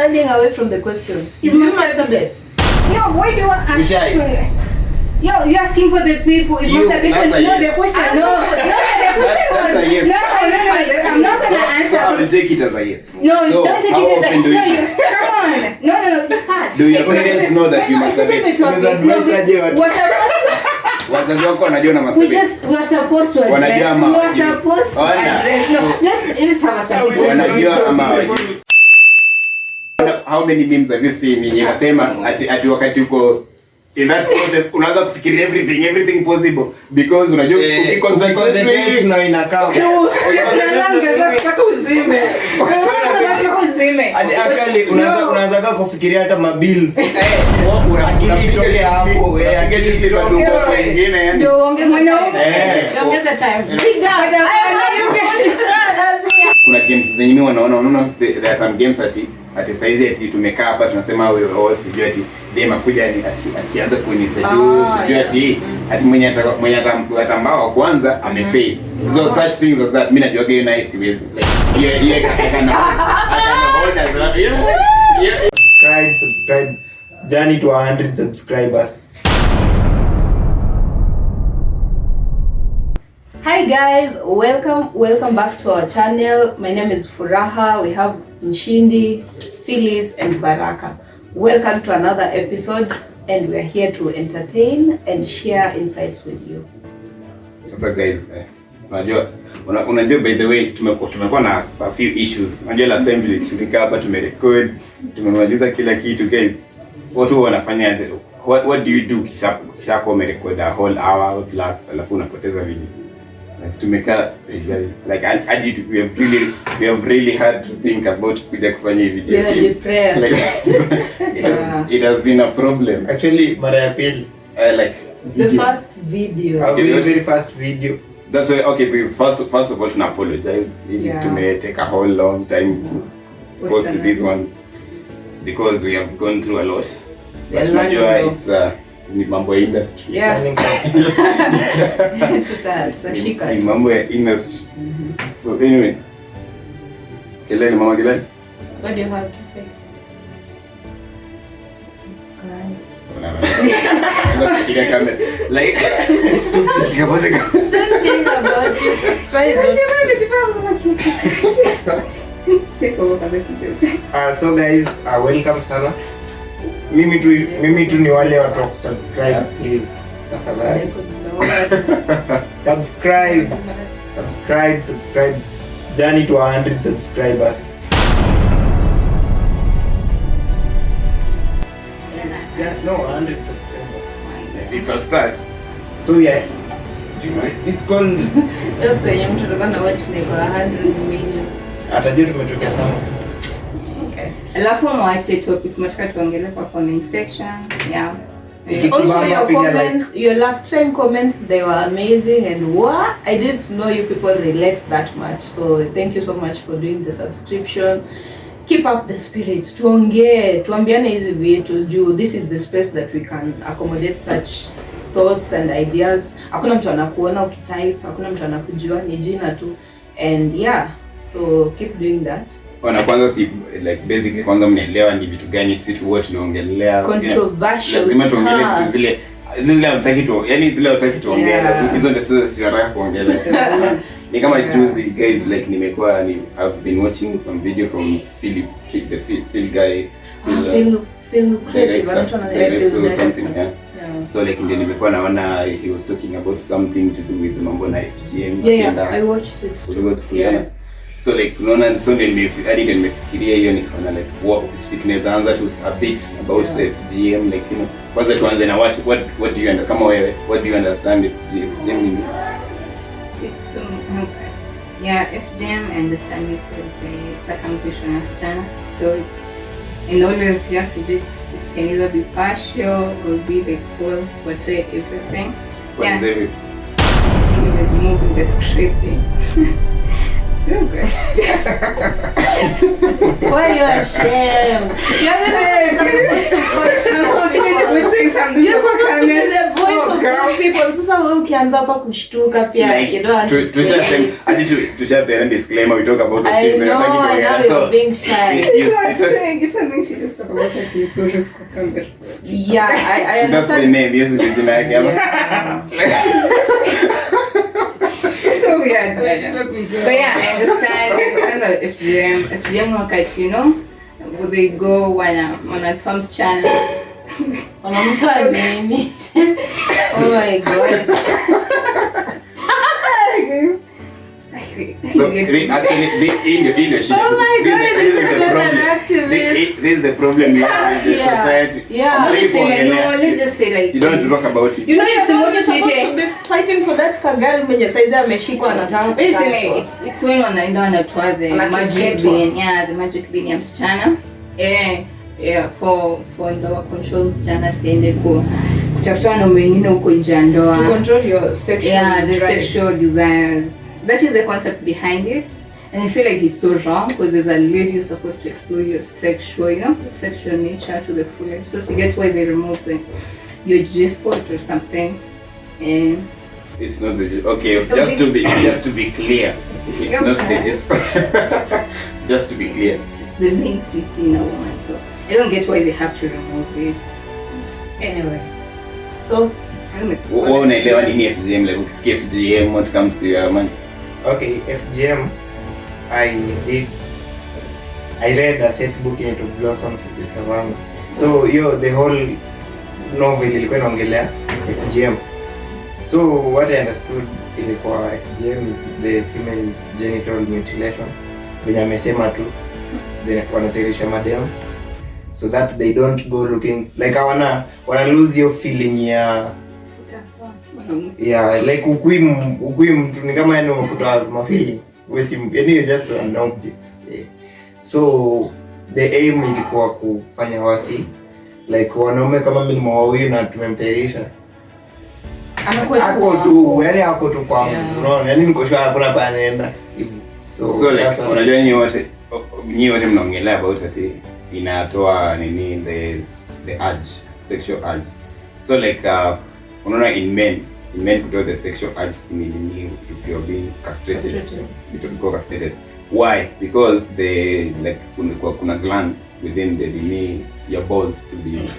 running away from the question. Is you masturbate? No, why do you ask? You're asking for the people. Is masturbation? No, the question. No, the question was. Yes. No. I'm not gonna answer. So I'll take it as a yes. No, so don't take it as a no. Come on. No. Pass. Do your parents know that you masturbate? Wazazi wako wanajua na masturbate. We are supposed to address. We are supposed to address. No, let's have a subject. Wanajua ama how many memes have you seen inasema ati wakati uko in that process unaanza kufikiria everything possible because unajua ukiconcentrate na inakaa actually unaanza kufikiria hata mabills akili itoke hapo akili itoke wengine yani ndio ongeza time. Kuna games zenye mimi wanaona there are some games ati saizi ati tumekaa hapa tunasema wewe sijui ati dem akuja ni ati anza kuniseduce sijui ati mwenye atambao wa kwanza amefail. So such things as that mimi najua hiyo nayo siwezi like yeah kana hold as subscribe journey to 100 subscribers. Hi guys, welcome back to our channel. My name is Furaha. We have Nshindi, Phyllis and Baraka. Welcome to another episode and we are here to entertain and share insights with you. Sasa guys, unajua by the way tumekuwa na a few issues. Unajua last time tulifika hapa tumerecord, tumemaliza kila kitu guys. Watu wanafanya what do you do kisha kwa umerecord a whole hour plus alafu unapoteza video. Like tumekaa like we have really had to think about kuja kufanya hii video. We are depressed. Like, it has been a problem. Actually mara ya pili like the first video. Very first video. That's why we first of all to apologize. To may take a whole long time to post this one. It's because we have gone through a lot. But it's ni mambo ya industry. Yeah. Tutashika. Ni mambo ya industry. So anyway. Kelele mama kelele. What do you have to say? Like stop thinking about it. Don't think about it. Try take over the video. So guys, welcome sana. Mimi tu ni wale watu wa subscribe please. Tafadhali. Subscribe. Journey to 100 subscribers. Yeah, no, 100 subscribers. It will start. So yeah, it's called. Just the young children are watching it for 100 million. Atajua tumetokea sana. Okay. Alafu mwache topics mtaka tuongelee kwa comment section. Yeah. Also your comments, your last time comments, they were amazing and what? I didn't know you people relate that much. So thank you so much for doing the subscription. Keep up the spirit. Tuambiane hizi vitu juu this is the space that we can accommodate such thoughts and ideas. Hakuna mtu anakuona ukitype, hakuna mtu anakujua, ni jina tu. And yeah, so keep doing that. Kwanza si like basically kwanza mnaelewa ni vitu gani sisi tu wote tunaongelea. Controversial. Lazima tuongelee zile unataki tu, yani zile unataki tuongelea. Hizo ndio sasa tunataka kuongelea. Ni kama juzi guys like I've been watching some video from Phil guy. Phil creative something. So like ndio nimekuwa naona he was talking about something to do with mambo na FGM. Yeah, I watched it. So like unaona so nimefikiria hiyo nikaona like tunaweza anza to a bit about FGM like kwanza tuanze na what do you understand kama wewe what do you understand FGM means? Okay. Yeah, FGM I understand it as a circumcision of channel. So it's and always yes it can either be partial or be like full but everything. What is everything? Moving the scripting. Okay. Why are you ashamed? You're the voice of people sasa wewe ukianza hapa kushtuka pia you don't understand. Tusha disclaimer we talk about those I things. know, now you're being shy. It's something she just talk about it to risk camera. Yeah, I So that's the understand. name, yes, it's in like So weird. But yeah, I understand that FGM wakati, you know, would they go wana Tom's channel. Wanamtoa nini? Oh my god. So actually this Oh my God, this is like an activist. This is the problem we have in the society. Yeah. Let's just say like You don't have to talk about it. You know you're It's supposed to be fighting for that kagari mwenye saizi ameshikwa anataka. it's when wanaenda wanatoa the magic bean, the magic bean ya msichana. For ndoa control msichana siende kutafuta wanaume wengine huko nje ya ndoa. To control your sexual the sexual desires. That is the concept behind it. And I feel like it's so wrong because as a lady you're supposed to explore your sexual, sexual nature to the fullest. So get why they remove your G-spot or something. It's not the okay. Just to be clear, it's not the just to be clear. It's the main city in a woman, so I don't get why they have to remove it. Anyway, thoughts? Wewe unaelewa nini FGM? Like ukisikia FGM, what comes to your mind? Okay, FGM, I read a set book into Blossoms of the Savannah. So the whole novel ilikuwa inaongelea FGM. So what I understood ilikuwa FGM is the female genital mutilation. Venye amesema tu wanatayarisha madem so that they don't go looking like wana lose your feeling ya like ukui mtu ni kama yani umekuta ma feelings yani you're just an object. So the aim ilikuwa kufanya wasi like wanaume kama mimi nimewahuyu na tumemtayarisha ako tu kwa unaona yani niko sure hakuna pa anaenda hivi. So like unajua nyinyi wote mnaongelea about it inatoa nini the urge, sexual urge. So like unaona in men kutoa the sexual urge in if you're being castrated. You go castrated. Why? Because they like kuna glands within the your balls to be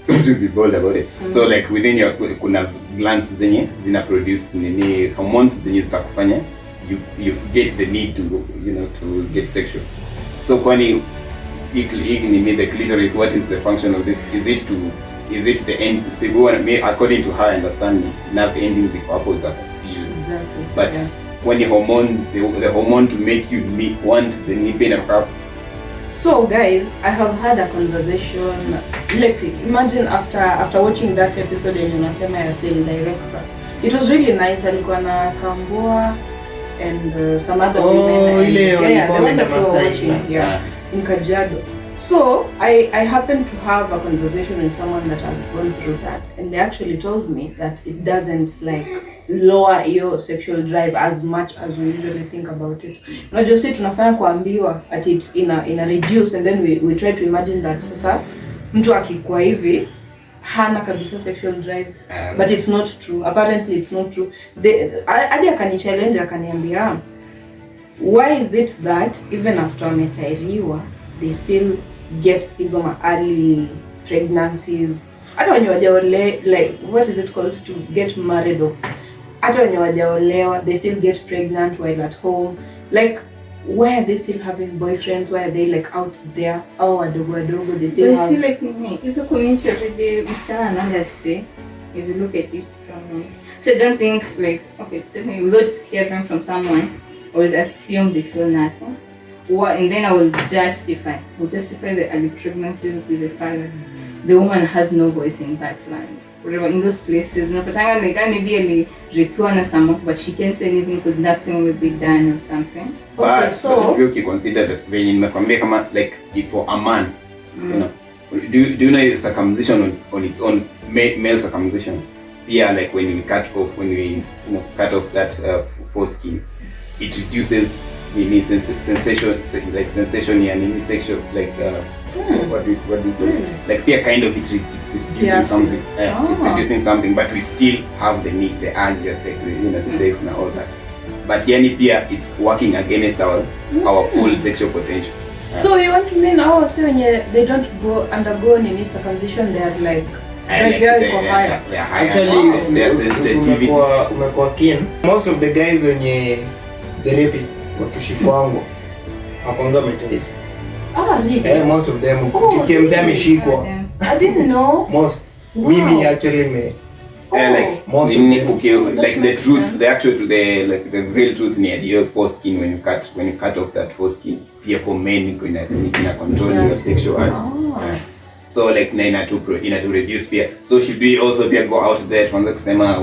to be bold about it. So like within your kuna glands zenye zina produce hormones zenye zitakufanya you get the need to to get sexual. So kwani the clitoris, what is the function of this? Is it the end? See, according to her understanding, nerve endings ziko hapo za feel. Exactly. But when the hormone to make you want the nipple and crap. So guys, I have had a conversation. Like imagine after watching that episode and unasema ya film director. It was really nice. Alikuwa na Kambua and some other women. They were watching in Kajiado. So I happened to have a conversation with someone that has gone through that, and they actually told me that it doesn't like lower your sexual drive as much as we usually think about it. Not just tunafanya kuambiwa at it ina reduce, and then we try to imagine that sasa mtu akikuwa hivi hana kabisa sexual drive, but it's not true. Apparently it's not true. Hadi akanichallenge akaniambia, why is it that even after wametairiwa they still get hizo early pregnancies? Hata wenye wajaolewa, like what is it called to get married off? Hata wenye wajaolewa they still get pregnant while at home. Like why are they still having boyfriends? Why are they like out there? Oh, wadogo they still have. I feel like hizo community already msichana ananga say if you look at it from so I don't think like okay technically without hearing from someone I will assume they feel nothing. And then I will justify the early pregnancies with the fact that the woman has no voice in that land. Whatever in those places, unapatanga like maybe alirepiwa na someone but she can't say anything because nothing will be done or something. Okay, so you consider that venye nimekwambia kama like if for a man, you know, do you know circumcision on its own, male circumcision? Yeah, like when we cut off that foreskin, it reduces sensation and sexual like what do you call it? Like pia kind of it's reducing something. It's reducing something, but we still have the need, the urge, the sex, the sex and all that. But yani pia it's working against our full sexual potential. So you want to mean now so when they don't undergo any circumcision, they are like higher. Actually, their sensitivity. Umekuwa keen. Most of the guys wenye the rapists wakishikwangu wakonga metairi. Really? Most of them ukisikia mzee ameshikwa. I didn't know. Most. Mimi actually me. Like most of them. Okay, like the truth, the actual, the real truth near your foreskin when you cut off that foreskin. Here for men, you can control your sexual urge. So like to reduce fear. So should we also go out there to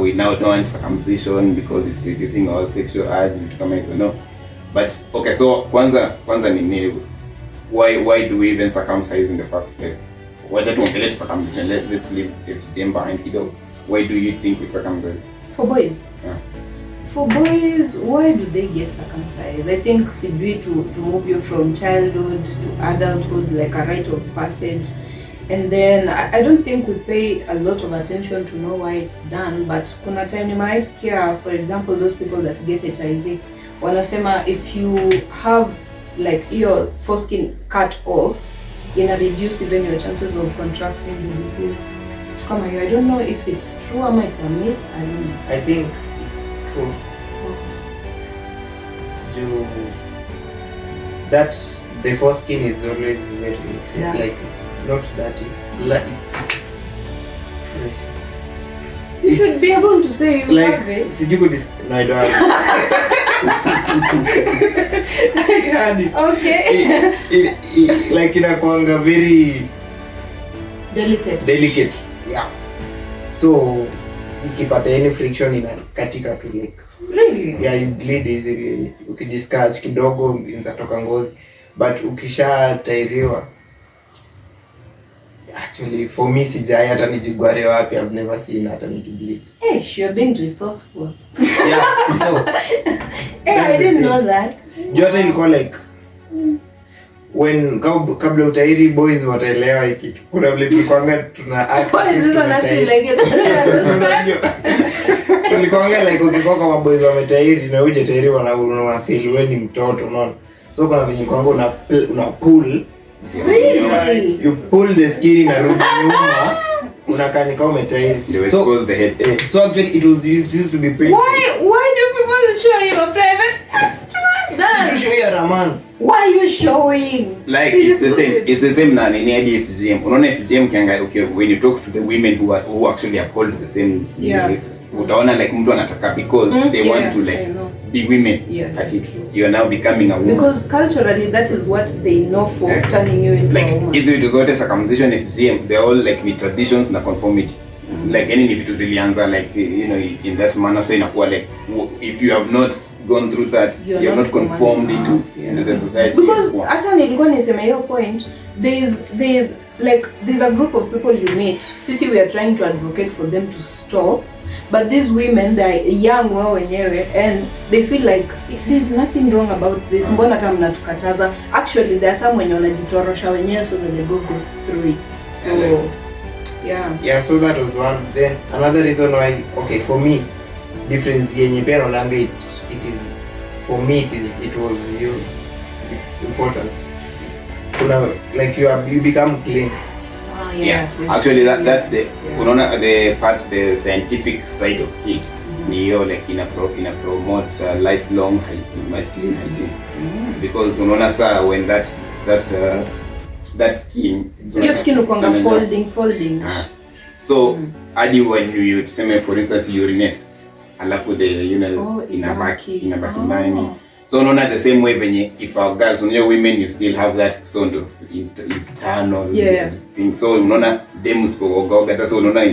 we now don't want circumcision because it's reducing our sexual urge to come in? So no. But okay, so kwanza why do we even circumcise in the first place? Why don't we let circumcision? Let's leave FGM behind kidogo. Why do you think we circumcise? For boys? Yeah. For boys, why do they get circumcised? I think it's to move you from childhood to adulthood, like a rite of passage. And then I don't think we pay a lot of attention to know why it's done, but kuna time nimeisikia, for example, those people that get HIV, wanasema if you have like your foreskin cut off, ina reduce even your chances of contracting the disease. I don't know if it's true or it's a myth. I don't know. I think it's true. That the foreskin is always very like it's not dirty. Like you should be able to say you like, have it. No, I don't have it. Okay. It like inakuanga very delicate. Yeah. So ikipata any friction inakatika tu like. Really? Yeah, you bleed easily. Ukijiscratch kidogo inatoka ngozi. But ukishatairiwa, actually for me sijai hata nijigware wapi. I've never seen hata nikibleed. Hey, you're being resourceful. Yeah. So hey, I didn't know that. Jota ilikuwa like when kabla utairi boys wataelewa hiki. Kuna vile tulikwanga tuna act. What is this one acting like it? Tulikwanga like ukikoka kama boys wametairi na uje tairi una feel wewe ni mtoto, unaona. So kuna venye kwanga una pull. Really? You pull the skin na rudi nyuma. Unakaa kama umetairi. So expose the head. So actually it was used to be painful. Why do people show you a private? To show you a man. Why are you showing? Like it's the same na nini hadi FGM. Unaona FGM kianga when you talk to the women who actually are called the same. Utaona like mtu anataka because they want to like be women. You are now becoming a woman. Because culturally that is what they know for turning you into a woman. If it was not circumcision FGM, they're all like ni traditions na conformity. It's like any vitu zilianza like in that manner, so inakuwa like if you have not gone through that, you have not conformed into the society. Because actually nilikuwa nisema hiyo point, there's a group of people you meet. Sisi we are trying to advocate for them to stop, but these women they are young wao wenyewe and they feel like there's nothing wrong about this. Mbona hata mnatukataza? Actually there are some wenye wanajitorosha wenyewe so that they go through it. So yeah, so that was one. Then another reason why, okay, for me difference yenye pia naonanga it is, for me it was important. Like you become clean. Actually that's the the scientific side of it. Niyo like promote lifelong masculine hygiene. Because unaona saa when that skin, your skin ukonga folding. So hadi when you tuseme for instance urinate alafu the inabaki ndani. So unaona the same way venye if our girls, women, you still have that sort of internal thing. So unaona dem usipogoga, that's unaona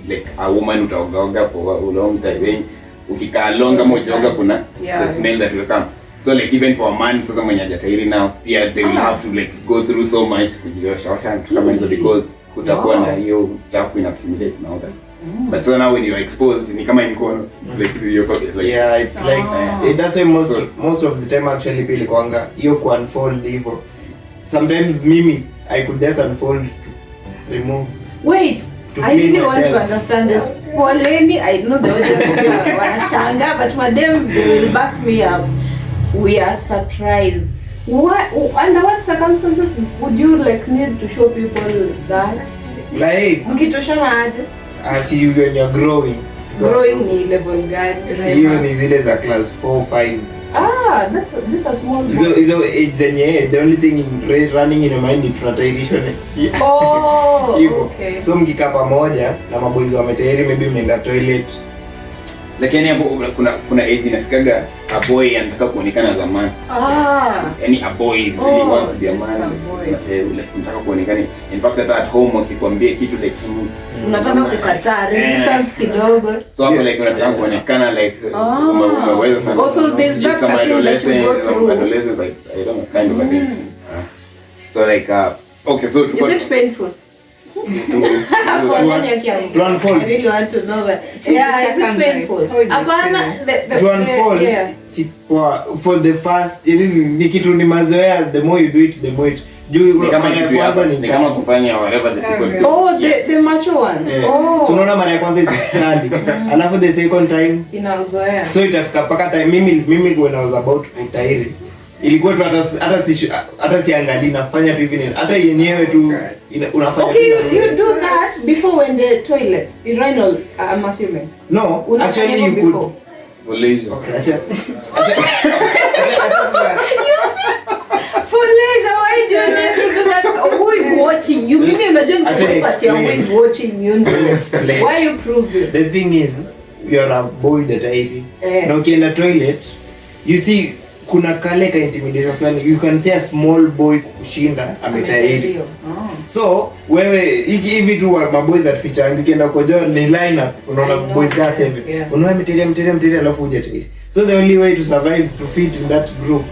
like a woman utaoga for a long time. Ukikaa long kama utaoga kuna the smell that will come. So like even for a man sasa mwenye hajatairi now, they will have to like go through so much kujiosha kama hizo because kutakuwa na hiyo chafu ina accumulate na all that. But so now when you are exposed, ni kama mkono like it's like that's why most of the time actually pili kwanga hiyo ku unfold hivyo. Sometimes mimi I could just unfold to remove Wait, To I really clean want to yourself. understand this. Poleni, I know the audience wanashanga, but madam, they will back me up. We are surprised. What, under what circumstances would you like need to show people that? Like, Mkitoshana aje? as you when you're growing. Growing ni level gani? Hiyo ni zile za class 4, 5. This a small boy. Hizo age zenye the only thing running in your mind ni tunatairishwa next year. Oh, Hivyo. okay. So mkikaa pamoja na maboys wametairi, maybe mnaenda toilet. Lakini hapo kuna age inafikaga a boy anataka kuonekana as a man. Yaani a boy really wants to be a man. Unataka kuonekana. In fact at home wakikwambia kitu like unataka kukataa resistance kidogo. So hapo like unataka kuonekana like umeweza sana. Also there's that thing that you go through. Adolescence like I don't know kind of a thing. So like okay, so is it painful? To unfold. I really want to know that. Yeah, is it painful? To unfold, for the first, ni kitu ni mazoea, the more you do it, the more it. Ni kama kufanya whatever the people do. Oh, the macho one. Yeah. Oh. So unaona mara ya kwanza it's alafu the second time inazoea. So itafika paka time mimi when I was about kutairi ilikuwa tu hata siangalii nafanya tu hivi hata yenyewe tu unafanya. Okay, you do that before when the toilet urinal, I'm assuming. No, actually you could. Okay, acha. For leisure, why do you need to do that? Who is watching you? Mimi unajua nikupatia who is watching you. Why you prove it? The thing is, you're a boy datairi. Na ukienda toilet, you see kuna kale ka intimidation plan. You can see a small boy kushinda ametairi. So wewe hivi tu maboys at feature ukienda koja ni line up unaona boys ka 7. Unaona mteria alafu uje tairi. So the only way to survive to fit in that group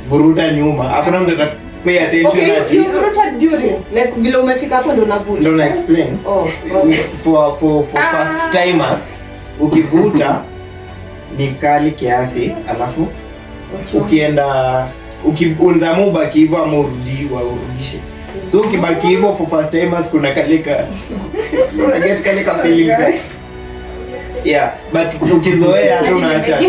vuruta nyuma. Hakuna mtu ata pay attention ati. Okay, you vuruta during like vile umefika hapo ndo unavuta. Don't explain. Oh, okay. For first timers ukivuta ni kali kiasi alafu ukienda ukiunza mubaki hivyo urudishe. So ukibaki hivyo for first timers kuna kalika una get kalika feeling. Yeah, but ukizoea hata unaacha.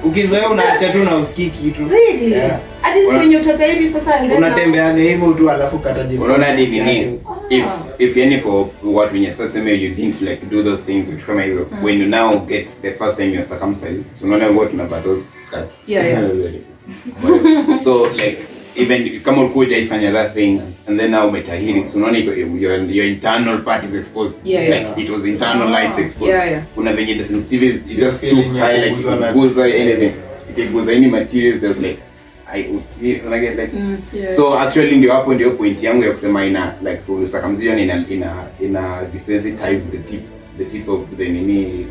Ukizoea unaacha tu na usikii kitu. Really? Yeah. Hadi siku yenye utatairi sasa ndio unatembeaga hivyo tu alafu kataje. Unaona hadi nini? If any for what when you start to you didn't like do those things which come either when you now get the first time you're circumcised. So unaona what about those scars. Yeah. So like even kama ulikuwa hujaifanya that thing and then now umetahiri, so unaona your internal part is exposed. Like it was internal lights exposed. Kuna venye the sensitivity is just too high, like kuguza anything, ikiguza any materials there's like I get like so actually ndio hapo ndio point yangu ya kusema ina like circumcision ina desensitize the tip of the nini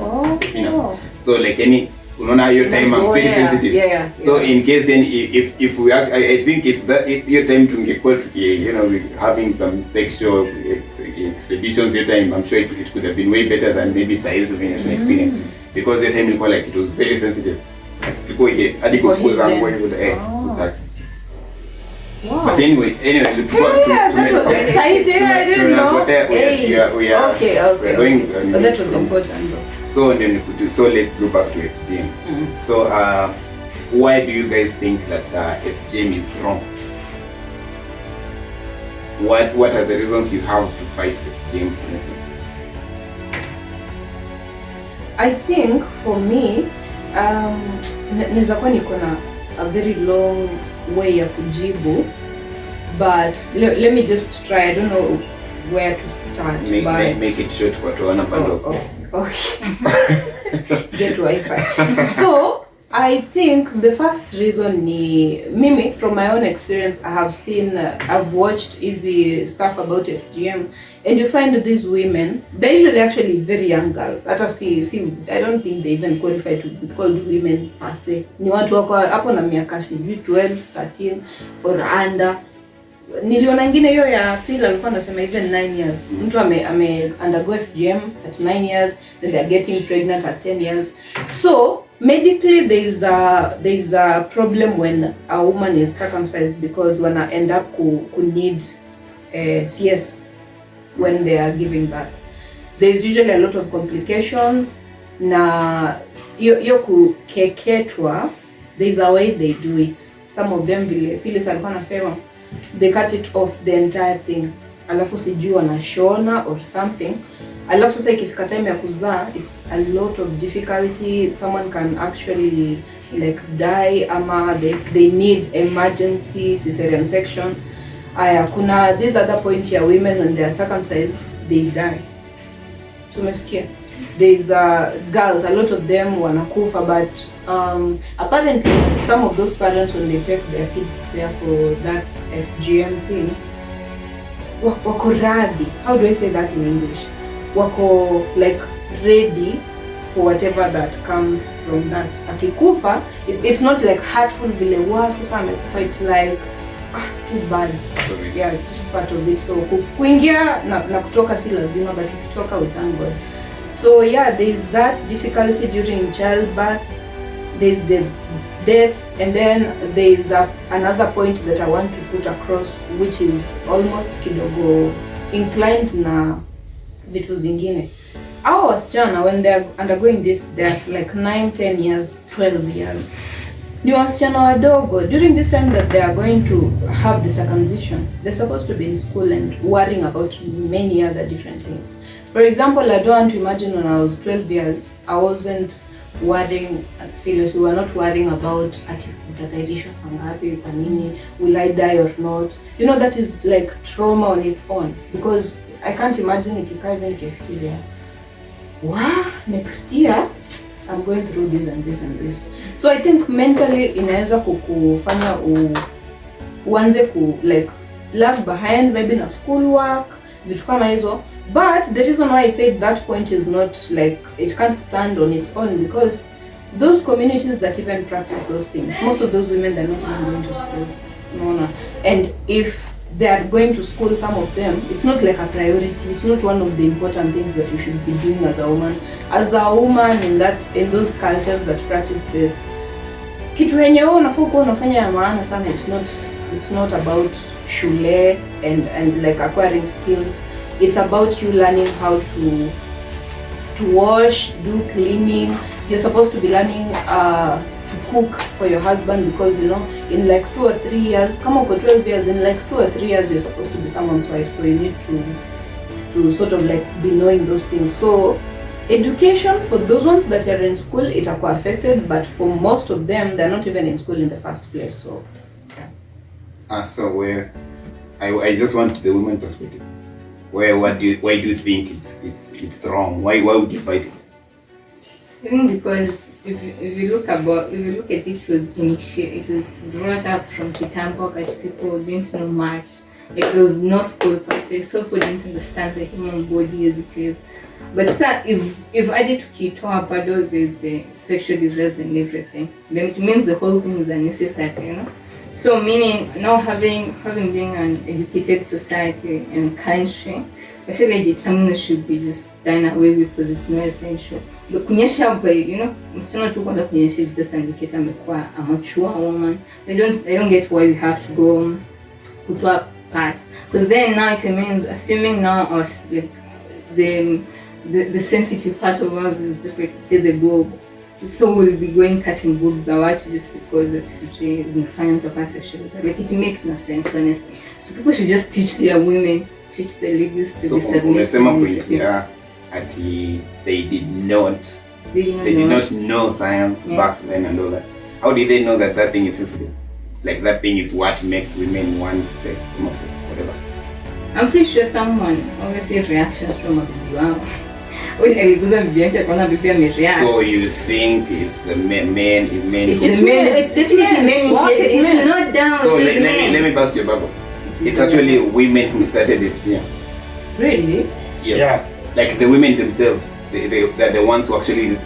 penis. So like any unaona your time I'm very sensitive. So in case if we I think if your time tungekuwa having some sexual expeditions your time, I'm sure it could have been way better than maybe size of experience because your time ilikuwa like it was very sensitive. People hadi kukuza nguo hivyo But anyway, that was exciting. I didn't know. We are going. But that was important though. So let's go back to FGM. So why do you guys think that FGM is wrong? What are the reasons you have to fight FGM, for instance? I think for me, naweza kuwa niko na a very long way ya kujibu, but let me just try. I don't know where to start. Make it short for tuona bado. Okay. Get Wi-Fi. So I think the first reason ni mimi from my own experience I have seen I've watched easy stuff about FGM and you find these women, they're usually actually very young girls. Hata I don't think they even qualify to be called women per se. Ni watu wako hapo na miaka 12, 13 or under. Niliona ngine hiyo ya Phil alikuwa anasema even 9 years. Mtu ame undergo FGM at 9 years, then they're getting pregnant at 10 years. So medically there is a problem when a woman is circumcised because wana end up ku need CS when they are giving birth. There's usually a lot of complications na hiyo kukeketwa, there's a way they do it. Some of them vile Phyllis alikuwa anasema they cut it off the entire thing, alafu sijui wanashona or something. Alafu sasa ikifika time ya kuzaa, it's a lot of difficulty. Someone can actually like die ama they need emergency cesarean section. Kuna this other point here, women when they are circumcised they die. Tumesikia there's girls, a lot of them wanakufa, but apparently some of those parents when they take their kids there for that FGM thing, wako radhi. How do I say that in English? Wako like ready for whatever that comes from that. Akikufa, it's not like hurtful vile wa sasa amekufa, it's like too bad. Yeah, just part of it. So kuingia na kutoka si lazima, but ukitoka we thank God. So yeah, there's that difficulty during childbirth, there's the death, and then there's another point that I want to put across, which is almost kidogo inclined na vitu zingine. Our wasichana when they're undergoing this, they're like 9, 10 years, 12 years. Ni wasichana wadogo. During this time that they are going to have the circumcision, they're supposed to be in school and worrying about many other different things. For example, I don't want to imagine when I was 12 years, I wasn't worrying, Phyllis, we were not worrying about utatairishwa sangapi, kwa nini, will I die or not. You know, that is like trauma on its own, because I can't imagine ikikaa hivi nikifikiria, next year I'm going through this and this and this. So I think mentally inaweza kukufanya uanze like lag behind maybe na schoolwork, vitu kama hizo. But the reason why I said that point is not like it can't stand on its own, because those communities that even practice those things, most of those women, they're not even going to school. No. And if they are going to school, some of them, it's not like a priority. It's not one of the important things that you should be doing as a woman. As a woman in those cultures that practice this, kitu yenye wewe unafaa kuwa unafanya ya maana sana, it's not about shule and like acquiring skills. It's about you learning how to wash, do cleaning. You're supposed to be learning to cook for your husband, because you know, in like 2 or 3 years, kama uko 12 years, in like 2 or 3 years you're supposed to be someone's wife, so you need to sort of like be knowing those things. So education for those ones that are in school, it are affected, but for most of them, they're not even in school in the first place. So yeah. So where I just want the women perspective. Why do you think it's wrong? Why would you fight it? I think because if you look at it, it was brought up from Kitambo, that people didn't know much. Like, there was no school per se, so people didn't understand the human body as it is. But sir, if added to Kitoa Bado, there's the sexual desires and everything, then it means the whole thing is unnecessary, you know? So meaning now having been an educated society and country, I feel like it's something that should be just done away with because it's not essential. The kunyesha by, you know, msichana tu kwanza kunyesha is just an indicator amekuwa a mature woman. I don't get why we have to go kutoa parts, because then now it means assuming now us like the sensitive part of us is just like say the boob. So we'll be going cutting boobs out just because the situation is in fine sexual. Like, it makes no sense, honestly. So people should just teach their women, teach their ladies to be submissive. They did not know science back then and all that. How did they know that thing is sensitive? Like, that thing is what makes women want sex, whatever. I'm pretty sure someone obviously reactions from a video. So you think it's the men? It's definitely men. It's not down. So let me bust your bubble. It's actually women who started FGM. Really? Yes. Yeah. Like the women themselves, they're the ones who actually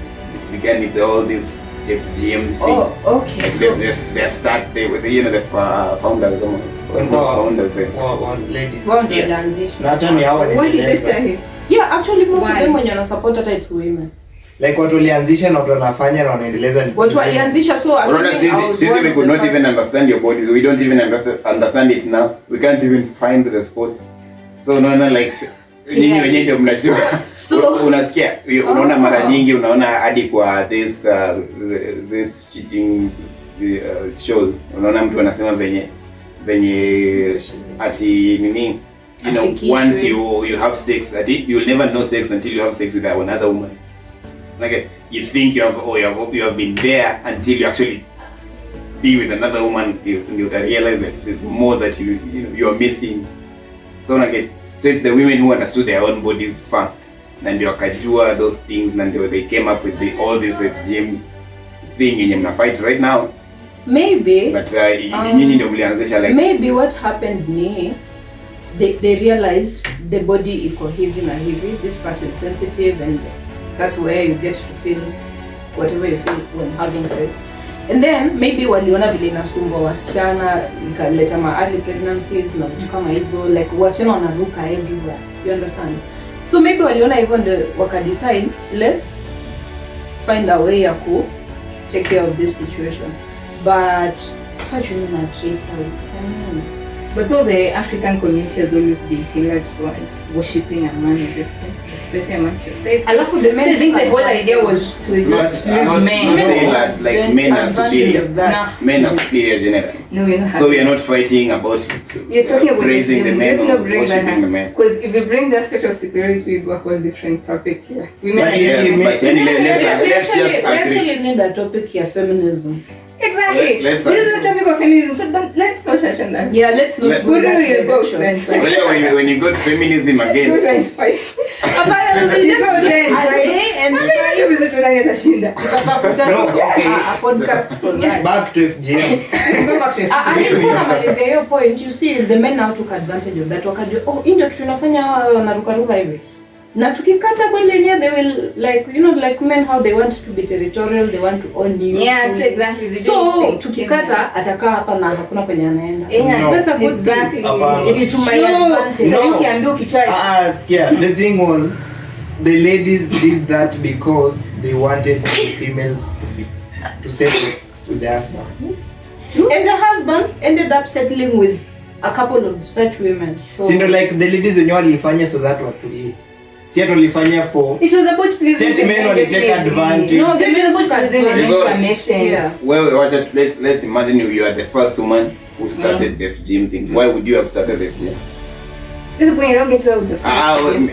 began with all this FGM thing. Oh, okay. Like so they were the founders. Why did they start? Yeah, actually most of them when you support hata it's women. Like watu walianzisha na watu wanafanya na wanaendeleza ni watu walianzisha, so we could not even understand your bodies. We don't even understand it now. We can't even find the spot. So no, like Nyinyi wenyewe ndio mnajua. So Unasikia, unaona mara nyingi unaona hadi kwa this cheating shows. Unaona mtu anasema venye ati nini, you know, once you have sex, you will never know sex until you have sex with another woman. Like you think you have been there until you actually be with another woman. You realize that there's more that you are missing. So it's the women who understood their own bodies first, and they wakajua those things, and they came up with all this FGM thing yenye mna fight right now. Maybe. But nyinyi ndio mlianzisha like. Maybe what happened ni they realized the body iko hivi na hivi. This part is sensitive, and that's where you get to feel whatever you feel when having sex. And then maybe waliona vile inasumbua wasichana, ikaleta early pregnancies na vitu kama hizo, like wasichana wanaruka everywhere. You understand? So maybe waliona hivyo ndio wakadesign, let's find a way ya ku take care of this situation. But such women are traitors. But though the African community has always been tailored for worshipping a man, just respecting a man. So the men, I think the whole idea was to just use men. Like men are superior. Men are superior generally. No, we're not. So we are not fighting about. You're talking about praising the men or worshipping the men. Because if we bring the aspect of superiority, we go a whole different topic here. Let's just agree. We actually need a topic here, feminism. Exactly. This is the topic of feminism, so let's not touch on that. Yeah, let's not go there. When you go to feminism again. Go there twice. You go there and a podcast for that. Back to FGM. Go back to FGM. Your point, you see, the men now took advantage of that. Wakajua, oh, ndio tunafanya wanarukaruka hivi. Na tukikata kweli yenyewe, they will, like, you know, like men how they want to be territorial, they want to own you. Yeah, so exactly. So tukikata atakaa hapa na hakuna kwenye anaenda. Yeah, that's a good exactly. It is to my advantage. So you can do kitwa. Scared. The thing was, the ladies did that because they wanted the females to settle with their husbands. And the husbands ended up settling with a couple of such women. So like the ladies wenyewe walifanya so that watulie. Si tulifanya for it was about pleasing the men only take advantage. No, they were about pleasing the men make sense. Well, let's imagine you are the first woman who started the FGM thing. Why would you have started the FGM? This is when you don't get well with the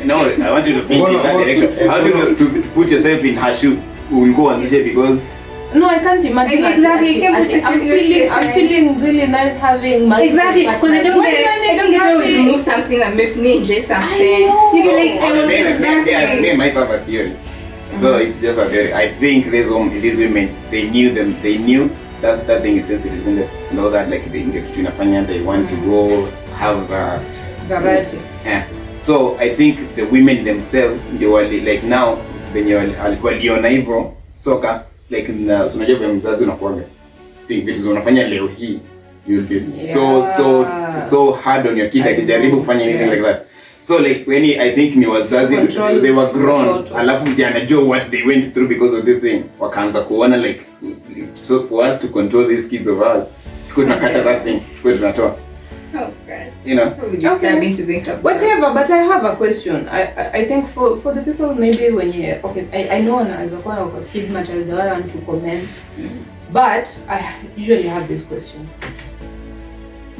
no, I want you to think in that direction. I want you to put yourself in her shoe. We will go and say because no, I can't imagine. Exactly. I'm feeling really nice having my exactly because I don't get to remove something that makes me just something. You get like I will they might have a theory. So it's just a theory. I think these women they knew that thing is sensitive and all that, like they want to go have variety. Yeah. So I think the women themselves they were like now when you waliona hivyo soka like unajua vya mzazi unakuaga think vitu unafanya leo hii you'll be so hard on your kid akijaribu kufanya anything like that. So like when I think ni wazazi they were grown alafu they anajua what they went through because of this thing wakaanza kuona like so for us to control these kids of ours tunakata that thing tunatoa. Oh God. You know. Okay. To think about whatever, but I have a question. I think for the people maybe when you I know as a one of stigmatized, they want to comment, but I usually have this question.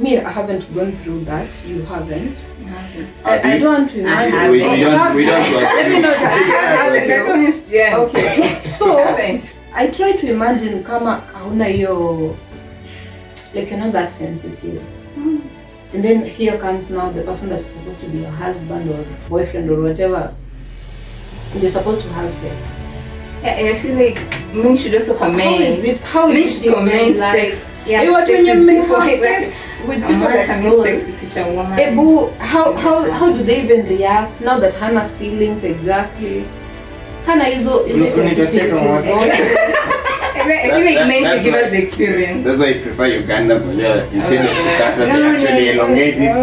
Me, I haven't gone through that. You haven't. I don't want to imagine. We don't. Let me know. Yeah. Okay. So thanks. I try to imagine kama hauna hiyo, like you're not that sensitive. And then here comes now the person that is supposed to be your husband or boyfriend or whatever. You're supposed to have sex. Yeah, and I feel like men should also comment. How men is should comment sex? Yeah, when you men have exactly. sex with A people man that having know sex with each woman. Ebu, how do they even react now that Hannah feelings exactly? Hannah is sensitive. I feel like men should give us the experience. That's why I prefer Ugandans instead of Uganda, they actually elongate it.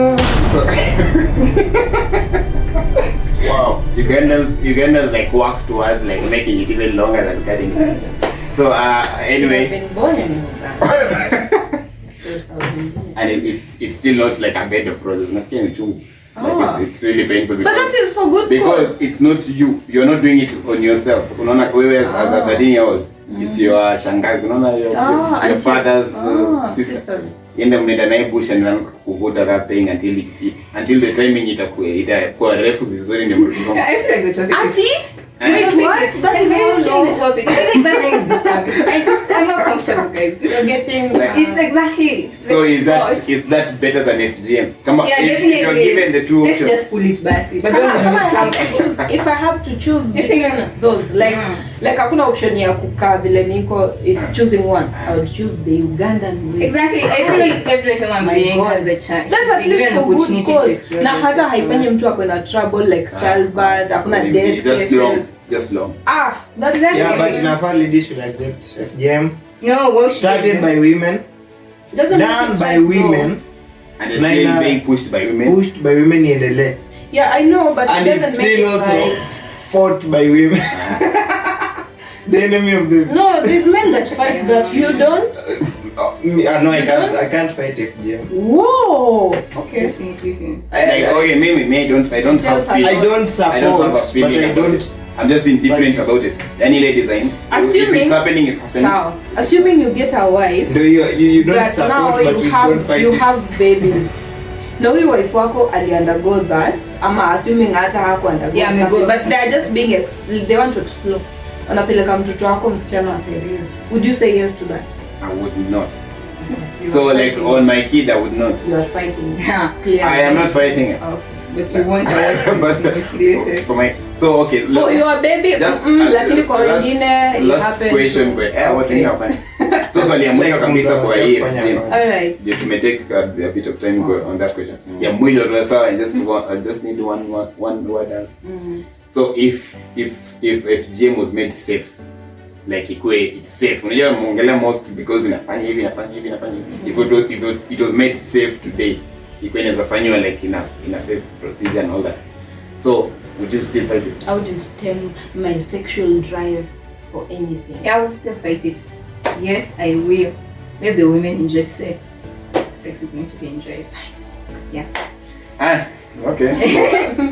Wow, Ugandans like work towards like making it even longer than cutting it. So anyway, I've been born in Uganda. and it's still not like a bed of roses. Unasikia ni chungu. Like it's really painful But that is for good because cause. it's not you. You're not doing it on yourself. Unaona wewe as a 13-year-old, it's your shangazi, unaona your father's sisters. Yenda mnaenda naye bush and anaanza kuvuta that thing until the timing itakuwa refu vizuri ndio mrudi home. I feel like the topic is... Wait, what? That is very the topic. I think that thing is disturbing. I'm not comfortable, guys. You're getting... It's exactly... So is that better than FGM? Come on, Yeah, if definitely. you're given the two Let's options. just pull it basi. But if I have to choose between those, like hakuna option ya kukaa vile niko, it's choosing one. I would choose the Ugandan way. Exactly. I feel like every human being has a chance. That's at least for good cause. Na hata haifanyi mtu akwe na trouble like childbirth, hakuna death cases. Just long. That's exactly. Yeah, but in a family they should accept FGM. No, well, Started by women, done by women, And it's still being pushed by women. pushed by women iendelee. Yeah, I know, but And it it's doesn't make still it also right. fought by women. The enemy of the... No, there's men that fight that you don't. No, I can't fight FGM. Whoa. Okay. Definitely. Me, I don't have Tell feelings. I don't support, I don't have a but feeling I about don't... it. I'm just indifferent about it. Any design. If it's happening, it's happening. So, assuming you get a wife, No, you don't that now support, but you don't fight you it. have babies. Na huyu wife wako undergo that, ama assuming hata haku undergo Yeah, something, but they are just being they want to explore. Wanapeleka mtoto wako msichana aterie. Would you say yes to that? I would not. You So are like fighting on it. my kid, I would not. You are fighting. Yeah. Clearly. I am not fighting it. Okay. But you want a wife mutilated. For my okay. For your baby, lakini kwa wengine it last happened. question kwa what Okay. you have. So swali ya mwisho kabisa kwa hii. Alright. You may take a bit of time go on that question. Ya mwisho tunasema I just need one word answer. So if FGM was made safe, like it's safe. Unajua muongelea most because inafanya hivi. If it was made safe today, ikuwe inaweza fanywa like in a safe procedure and all that. So would you still fight it? I wouldn't tame my sexual drive for anything. Yeah, I will still fight it. Yes, I will. Let the women enjoy sex. Sex is meant to be enjoyed. Yeah. Okay.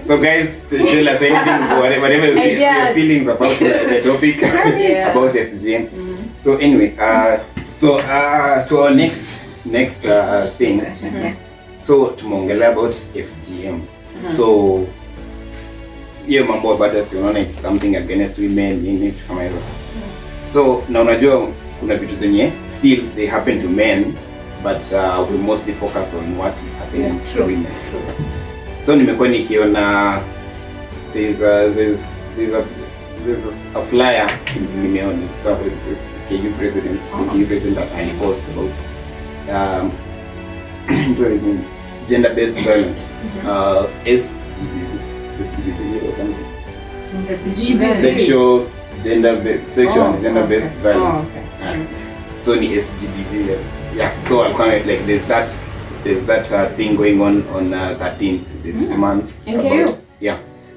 So guys, tell us anything, whatever your feelings about the topic about FGM. So anyway, to our next thing. So tumeongelea about FGM. So hiyo mambo bado unaona it's something against women nini kama hivyo. So na unajua kuna vitu zenye still they happen to men, but we mostly focus on what is happening to women. So nimekuwa nikiona there's a flyer nimeona it's KU president that I post about gender-based violence, SGBV or something. Sexual and gender-based violence. So ni SGBV. Yeah. So I'm kind of like there's that thing going on 13th this month. About,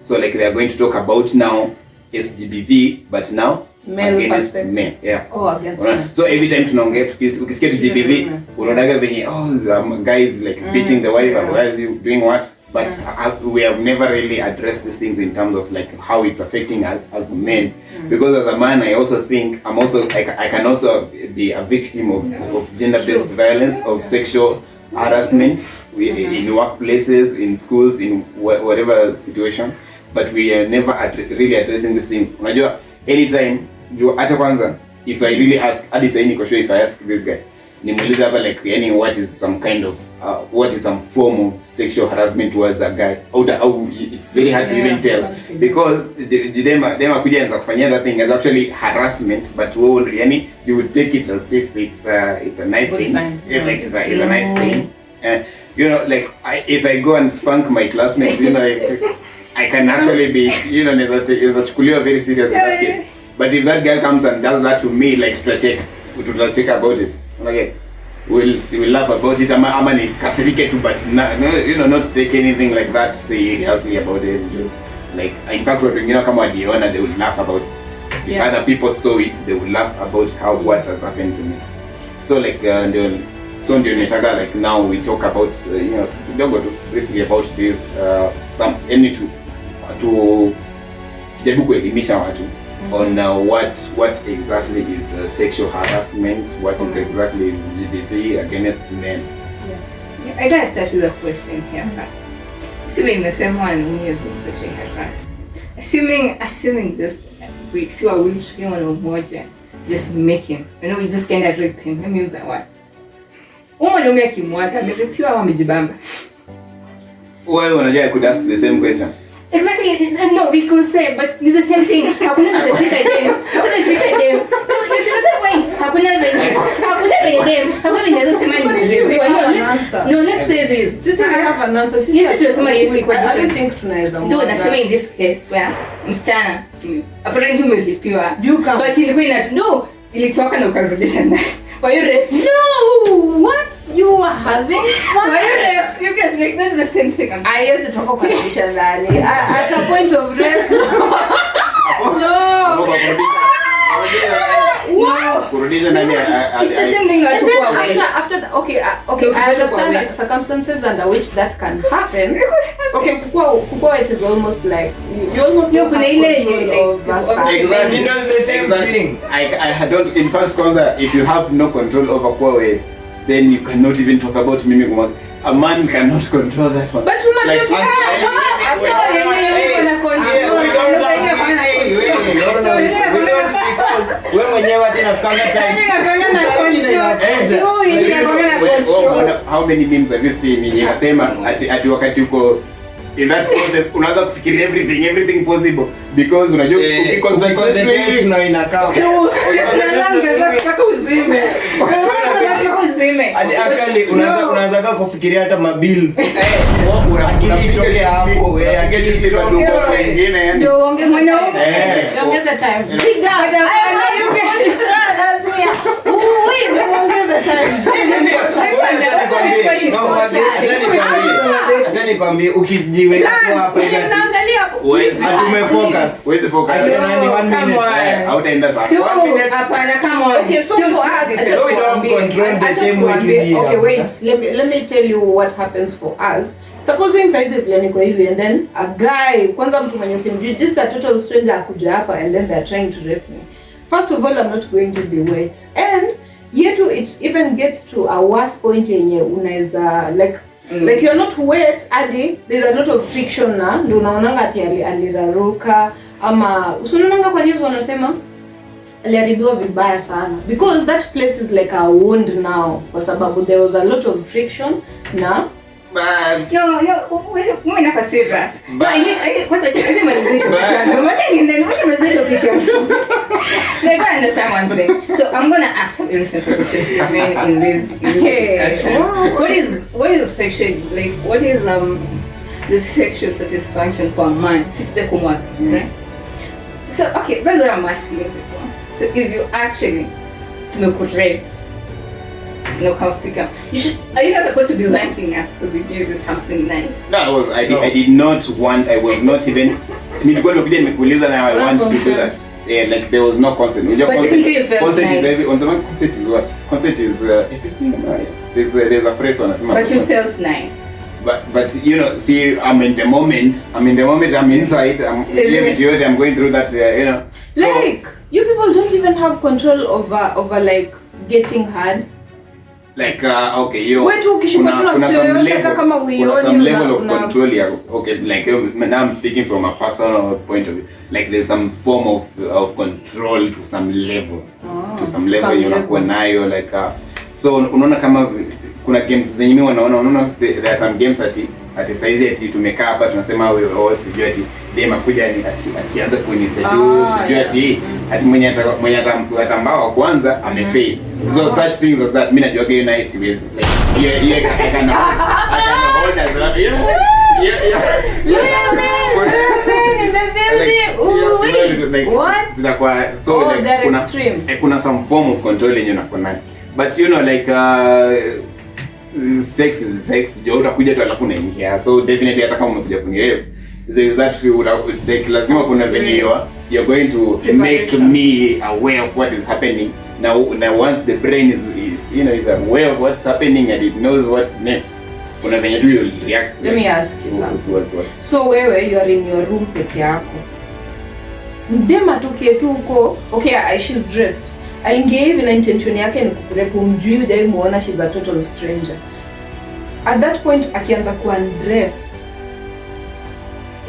So like they are going to talk about now SGBV, but now male against perspective. men. Yeah. Against men. So every time tunaongea ukisikia GBV unaonaga venye guys like beating the wife, why are you doing what? But we have never really addressed these things in terms of like how it's affecting us as men. Because as a man, I also think I can also be a victim of gender-based violence, of sexual harassment in workplaces, in schools, in whatever situation. But we are never really addressing these things. Unajua, anytime hata kwanza, if I really ask, hadi sasa niko sure if I ask this guy, nimuuliza hapa like any what is some form of sexual harassment towards a guy, it's very hard to even tell, because them akuja anza kufanyia that thing as actually harassment, but you would take it as if it's a nice thing. Like it's a nice thing. Like if I go and spank my classmates, like, I can actually be, nachukuliwa very serious in that case. But if that girl comes and does that to me, like tutacheka about it. Okay, we'll laugh about it. Ama ni kasirike tu, but not take anything like that seriously about it. Like in fact, kama waliona, they will laugh about it. If other people saw it, they will laugh about what has happened to me. So like So ndio nitaka like now we talk about kidogo tu briefly about this some to jaribu kuelimisha watu on what exactly is sexual harassment, what is exactly SGBV against men. Yeah. I gotta start with a question here. Assuming nimesema wanaume sexually harassed. Assuming just we see what we should get mmoja just make him. We just kind of rape him. Let me use that word. Mwanaume akimwaga amerepiwa au amejibamba? Wewe unajua I could ask the same question. Exactly. No, we could say, but it's the same thing. Hakuna mtashika dem. Utashika dem. No, it's the same way. Hakuna dem. Hakuna vinaweza sema ni. No, let's say this. Sisi we have an answer. Sisi tunasema I don't think tunaweza. No, nasema in this case where msichana apparently umelipiwa. But ilikuwa ilitoka na ukarudisha ndani. Were you raped? No! What? You were having fun? Were you raped? You get like, that's the same thing. I used to talk about ndani. At a point of rape. No! Kurudisha ndani. It's the same thing as after the, okay, I understand the circumstances under which that can happen. Okay, kukua it is almost like you almost don't have control of exactly. The same thing. I don't. In fact, if you have no control over kukua, then you cannot even talk about mimi. A man cannot control that one. But wewe mwenyewe tena kanga time. How many memes have you seen? Ninasema ati wakati uko in that process unaanza kufikiria everything possible because unajua ukiconcentrate tuna inakaa. Actually unaanza kufikiria hata mabills. Akili itoke hapo, akili itoke nyingine yani. Ndio ongeza time. Big up. Acha nikwambie ukijiweka hapo hivi tumefocus. Where's focus? Ni 1 minute. Hautaenda sana. 1 minute. Hapana, come on. Okay, so we don't control the same way we do. Okay, wait. Let me tell you what happens for us. Supposing size vile niko hivi and then a guy, kwanza mtu mwenye simjui, just a total stranger akuja hapa and then they're trying to rape me. First of all, I'm not going to be wet. And yet it even gets to a worse point yenye unaweza like you're not wet adi there's a lot of friction na ndio unaonanga ati aliraruka ama usionanga kwa news wanasema aliharibiwa vibaya sana because that place is like a wound now kwa sababu there was a lot of friction na wewe na serious. No, I kwanza cheki malizito. I don't understand one thing. So I'm gonna ask a very simple question to the men in this discussion. What is sexual, like what is the sexual satisfaction for a man? Right? So okay, that's what I'm asking people. So if you actually rape, are you not supposed to be thanking us because we gave you something nice? No, I did not want. I was not even. Nilikuwa nimekuja nimekuuliza na I want to do that. Yeah, like there was no consent. Consent is what? Consent is there's a phrase wanasema. But you felt nice. But you know, see, I'm in the moment. I'm inside. I'm going through that. So, like you people don't even have control over like getting hard. Like okay, you know, kuna some level of control here. Okay, like now I'm speaking from a personal point of view. Like there's some form of control to some level. To some level unakuwa nayo like so unaona kama kuna games zenye mimi unaona there are some games ati saizi ati tumekaa hapa tunasema wewe sijui ati dem akuja atianza kuniseduce sijui ati mwenye atambao wa kwanza amefail. So such things as that mimi najua hiyo nice ways like yeah I can hold as well you know what so like kuna some form of control yenye unakuwa nayo but you know like sex is sex. Utakuja tu alafu unaingia. So definitely hata kama umekuja kunielewa there is that feel like lazima kuna venye you're going to make me aware of what is happening now once the brain you know, is aware of what's happening and it knows what's next. Kuna venye tu you'll react. Let me ask you something. What? So wewe, you are in your room peke yako. Mdema atokie tu huko, okay, she's dressed. Aingie hivi na intention yake ni kukurepu, mjui hujai muona, she's a total stranger. At that point akianza kuundress,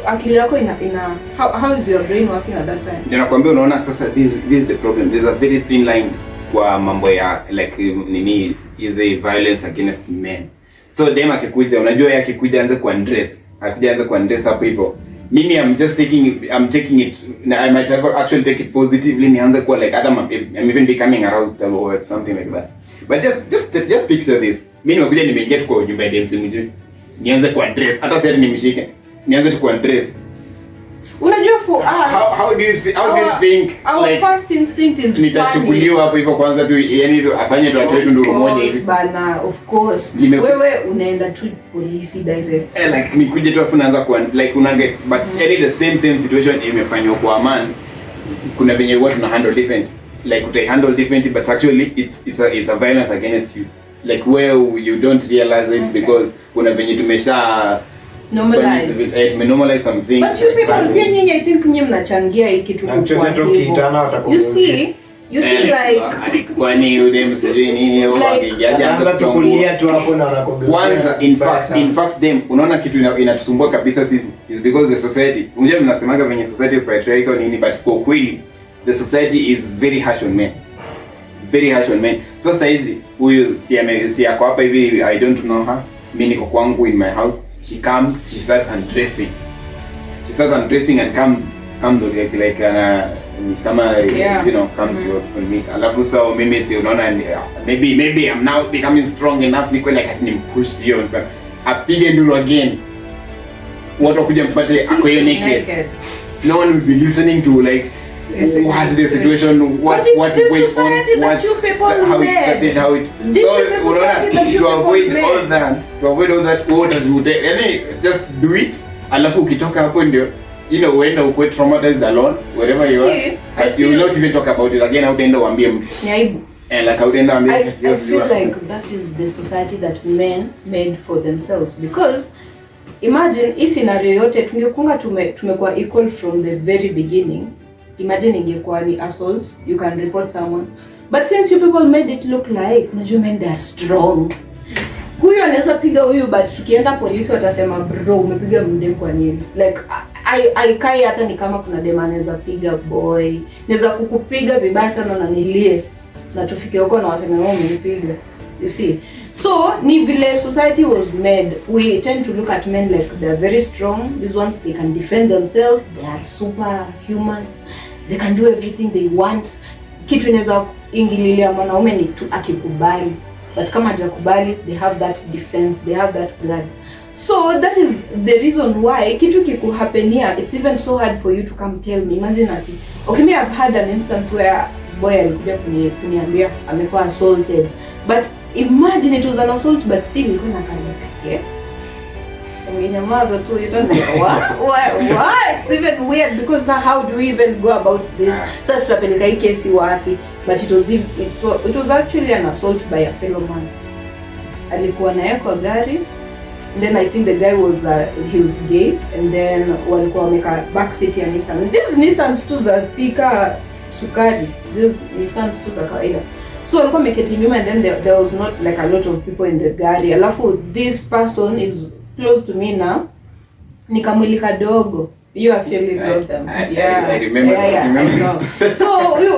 akili yako ina how is your brain working at that time? Ninakwambia unaona sasa this is the problem. There's a very thin line kwa mambo ya like nini is a violence against men. So dem akikuja, unajua yake kuja anze kuundress, akuja kuundress hapo hivyo. Mimi I'm taking it, I might have actually take it positively, nianze kuwa like I'm even becoming aroused or something like that. But just picture this. Mimi nimekuja nimeingia kwa nyumba ya dem simjui. Nianze kuundress, hata sasa nimeshike. Nianze kuundress. Unajua for us, how do you think our like, first instinct is nitachukuliwa hapo hivyo kwanza tu, yani afanye tu atoe tu nduru moja hivi bana. Of course wewe unaenda tu polisi direct, like nikuje tu afu naanza kwa like una get but any the same situation imefanywa kwa man. Kuna venye watu na handle different, like utai handle different, but actually it's a violence against you, like where you don't realize it because kuna venye tumesha normalize something. But you people pia nyinyi, I think nyinyi mnachangia hii kitu kwa hivyo. You see like kwani ule msijui nini wanaanza tukulia tu hapo na wanakogea. Kwanza in fact them unaona kitu inatusumbua kabisa sisi is because the society, unajua mnasemaga venye society is patriarchal nini, but kwa kweli the society is very harsh on men. Very harsh on men. So saizi huyu si yako hapa hivi, I don't know her. Mimi niko kwangu in my house. She comes, she starts undressing. And comes like kama you know comes to me. Alafu so mimi si unaona maybe I'm now becoming strong enough niko like ati nimpush hiyo sasa. Apige nduru again. Watu kuja mpate ako naked. No one will be listening to like what is the situation, what went on, how it started, how it. This is the society that you to avoid all that, what does you any just do it. Alafu ukitoka hapo ndio you know when you get traumatized alone wherever you are, but you will not even talk about it again. Utaenda uambie mtu nyaibu, and like utaenda uambie. I feel like that is the society that men made for themselves, because imagine hii scenario yote tungekunga tumekuwa equal from the very beginning. Imagine ingekuwa ni assault, you can report someone, but since you people made it look like unajua men they are strong, huyu anaweza piga huyu, but tukienda polisi watasema bro umepiga mdem kwa nini? Like I kai hata ni kama kuna dem anaweza piga boy, naweza kukupiga vibaya sana na nilie na tufike huko na waseme wao umenipiga. You see, so ni vile society was made, we tend to look at men like they are very strong. These ones, they can defend themselves, they are superhumans, they can do everything they want. Kitu inaweza ingililia mwanaume ni tu akikubali, but kama hajakubali they have that defense, they have that guard. So that is the reason why kitu kiku happen here, it's even so hard for you to come tell me. Imagine ati okay, me I've had an instance where boy alikuja kuniambia amekuwa assaulted, but imagine it was an assault but still ilikuwa na kale yeah. Ungenyamaza tu, you don't know what it's even weird because how do we even go about this? So tutapeleka hii kesi wapi? But it was actually an assault by a fellow man. Alikuwa naye kwa gari, and then I think the guy was he was gay, and then walikuwa wameka back seat ya Nissan. These Nissans tu za thika sukari, these Nissans tu za kawaida. So walikuwa wameketi nyuma, and then there was not like a lot of people in the gari. Alafu this person is close to me now. Nikamwili kadogo. You actually know them. I remember. So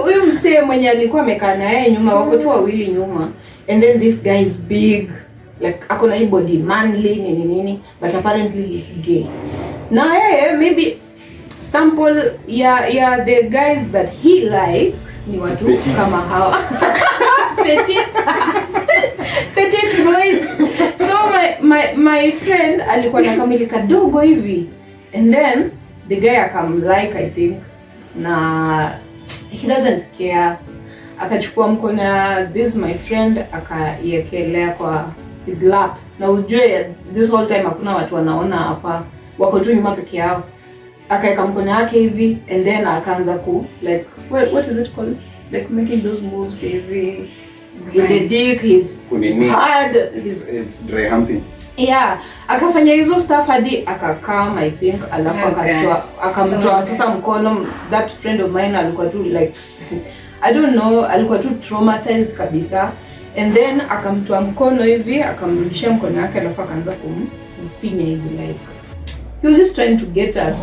huyu msee mwenye alikuwa amekaa na yeye nyuma, wako tu wawili nyuma, and then this guy is big, like akona hii body manly nini, but apparently he's gay. Na yeye maybe sample ya the guys that he likes ni watu kama hawa. Petit boys. So my friend alikuwa na kamili kadogo hivi, and then the guy like I think na he doesn't care, akachukua mkono this my friend akaiekelea kwa his lap, na ujue this whole time hakuna watu wanaona hapa, wako tu nyuma peke yao. Akaeka mkono yake hivi, and then akaanza ku like what is it called, like making those moves hivi the dick is hard, it's dry humping. Yeah, akafanya hizo stuff hadi akakam I think, alafu akamtoa sasa mkono. That friend of mine alikuwa tu like I don't know, alikuwa tu traumatized kabisa, and then akamtoa mkono hivi, akamrudishia mkono wake, alafu akaanza kumfinya hivi like he was just trying to get a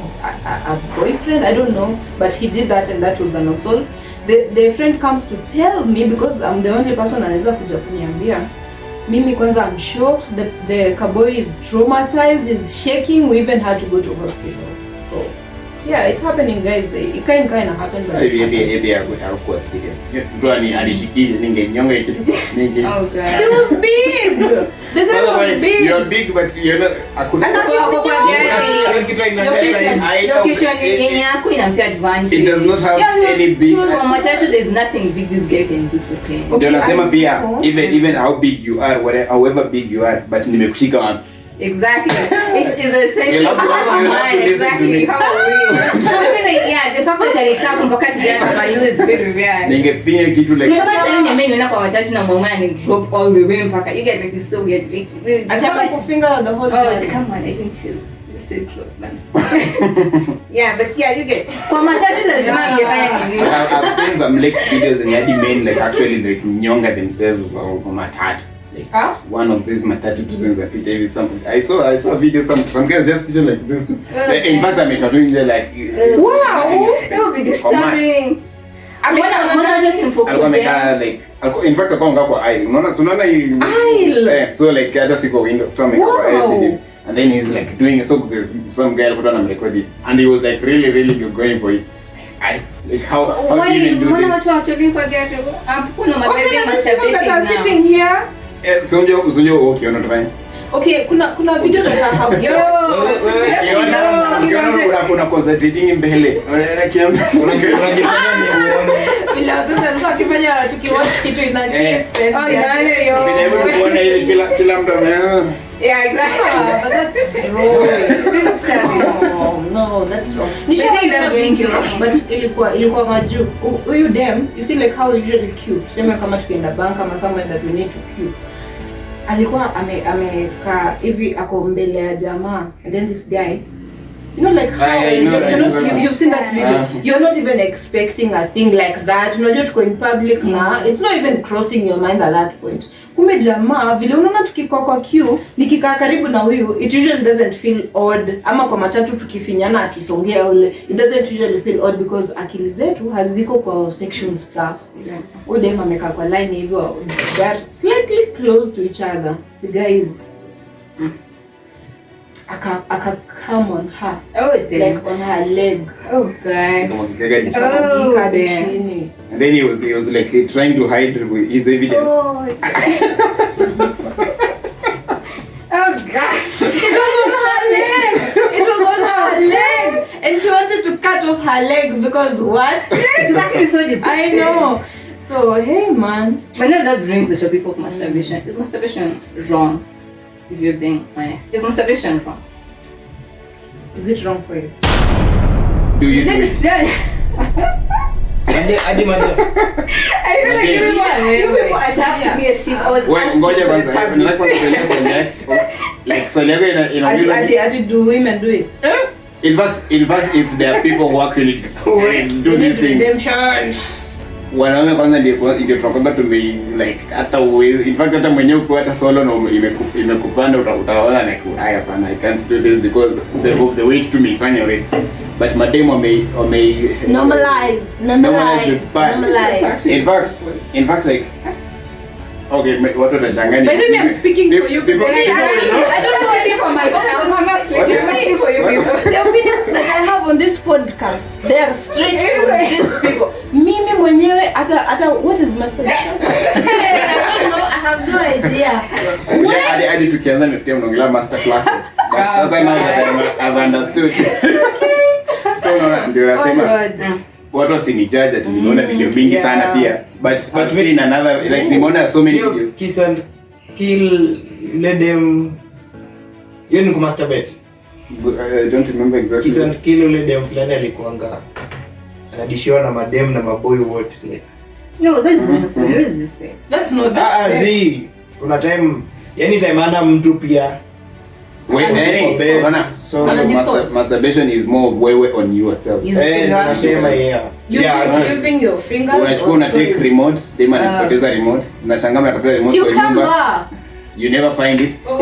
boyfriend, I don't know, but he did that and that was an assault. The friend comes to tell me, because I'm the only person anaweza kuja kuniambia. Mimi kwanza I'm shocked, the cowboy is traumatized, he's shaking, we even had to go to hospital. So yeah, it's happening guys, it kind of happened, but maybe hakuwa serious. Ndio alishikisha ningenyonga hicho ninge. Oh god. He was big. The guy was big. You're big but you're not location yenye yako inampea advantage. It does not have any big. For matatu there's nothing big this guy can do to him. Ndio nasema pia even how big you are, however big you are, but nimekushika wapi? Exactly. It's essential to have a mind. Exactly. How are we? I mean, like, yeah, the fact that alika mpaka kijana kumaliza is very rare. Ningepinya kitu like. Kama sasa mimi nimeenda kwa matatu na mwangu ni drop all the way mpaka you get like this so get like. Ataka kufinger the whole time. Come on, I think she's so close man. Yeah, but yeah, you get. Kwa matatu lazima ingefanya nini? I've seen some like videos and yadi men like actually like nyonga themselves kwa matatu. One of these matatu tuzen that we I saw a video some guys just sitting like this. In fact, I'm doing like wow, that would be disturbing. I mean, what just in focus like in fact akonga kwa aisle. Unaona aisle. So like hata siko window so make kwa aisle. And then he's like doing so there's some guy put on a record and he was like really going for it. Like how do you even do this? Watu actually kwa gari. Kuna magari masturbation now. Sitting here. Sonjo okay unatafanya. Okay, kuna video za hapo. Kuna concentrating mbele. Unajifanya ni uone. Bila sasa alikuwa akifanya tukiwatch kitu ina kiss. Oh, inayo yo. Bila kuona ile kila mtu yeah, exactly. But that's this is terrible. No, that's wrong. Nishaenda bring you, but ilikuwa maju. You dem, you see like how usually queue. Sema kama tukienda bank ama somewhere that we need to queue. Alikuwa ameka hivi ako mbele ya jamaa, and then this guy, you know like how you've seen that video. You're not even expecting a thing like that. Unajua tuko in public na it's not even crossing your mind at that point. Kumbe jamaa vile unaona tukikwa kwa queue, nikikaa karibu na huyu, it usually doesn't feel odd. Ama kwa matatu tukifinyana atisongea ule, it doesn't usually feel odd because akili zetu haziko kwa section stuff. Ule dem amekaa kwa line hivyo, they are slightly close to each other. The guy is aka come on her. Oh, damn. Like on her leg. Oh god. Oh, damn. And then he was like trying to hide his evidence. Oh, oh god. It was on her leg. It was on her leg. And she wanted to cut off her leg because what? Exactly, so disgusting. I know. So, hey man. But now that brings the topic of masturbation. Is masturbation wrong? If you're being honest. Is masturbation wrong? Is it wrong for you? Do you do it? Adi madam. I feel like you people attach to be a sick. Wait, ngoja kwanza. Nataka kueleza swali yako. Like swali yako ina Ati do women do it? In fact, if there are people who actually do these things. Redemption. Wanaume kwanza ndio tunakwenda to be like hata in fact hata mwenyewe uko hata solo na imekupanda utaona like haya pana I can't do this because the weight to me fanya already. But madam wame normalize. In fact like okay, watu watashangani. By the way, I'm speaking for you people. I don't know anything for myself. You're speaking for you people. The opinions that I have on this podcast, they are straight from these people. Mimi mwenyewe ata what is masturbation? I don't know. I have no idea. Hadi tukianza nifikia mnaongelea master classes. But sasa now that I've understood. So ndio nasema watu wasinijudge ati nimeona video mingi sana pia but very in another like nimeona so many videos kiss and kill let them ni kumasturbate. I don't remember exactly. Kiss and kill let them fulani alikuanga anadishiwa na madem na maboy wote like No, that's not so. Let's just say. That's not that sex. Z. Kuna time, yani time ana mtu pia. So masturbation is more wewe on yourself. Nasema Using your fingers. Unachukua una take remote, dem anapoteza remote. Unashangaa atafuta remote kwa nyumba. You never find it. I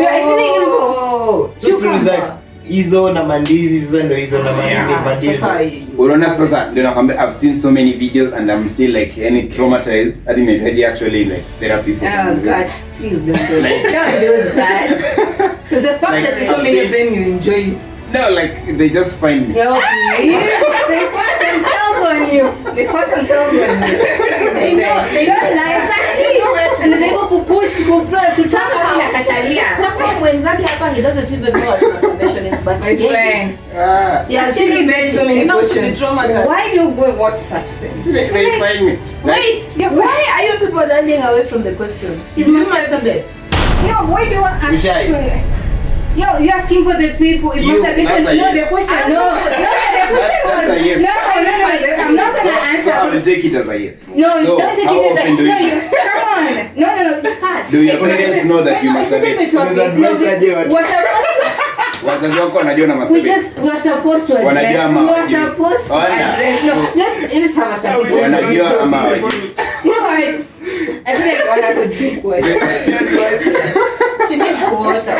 feel like hizo na mandizi hizo ndio hizo na mandizi. Unaona sasa ndio nakwambia I've seen so many videos and I'm still like traumatized. I didn't actually like therapy. Oh God, please don't do that. Because the fact that so many of them you enjoy it. No, like they just find me. No, they put themselves on you. They put themselves on you. They don't like exactly. And they're able to push, to talk about Katalia. Someone when Zaki hapa, he doesn't even know what masturbation is, but my friend. Yeah, actually made so many questions. Why do you go and watch such things? They find me. Wait, why are you people running away from the question? Is masturbate? No, why do you want to? Yo, you're asking for the people. Is masturbation? No, the question. No, the question was. Yes. No, I'm not gonna answer. So I'll take it as a yes. No, so don't take it as a no. Come on. No. Pass. Do your parents know that you masturbate? Wazazi wako wanajua na masturbate. We are supposed to address. No, let's have a subject. Wanajua ama wajui. You know what? I feel like I want to drink water. She needs water.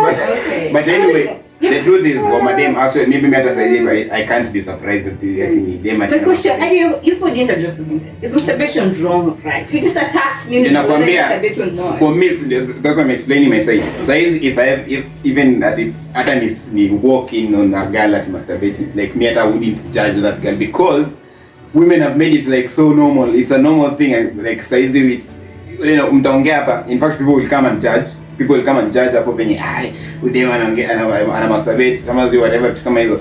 Okay. But anyway, the truth is, well, madam, actually, maybe I can't be surprised that the question, and you put this address to me. Is masturbation wrong, right? You just attacked me with masturbation wrong. For me, that's what I'm explaining my side. Size, if even that if Atanis walk in on a girl that masturbating, like me, I wouldn't judge that girl because women have made it like so normal. It's a normal thing, and like size, it's mtaongea hapa. In fact, people will come and judge. People will come and judge hapo penye udema ana masturbate kama zio whatever kama hizo.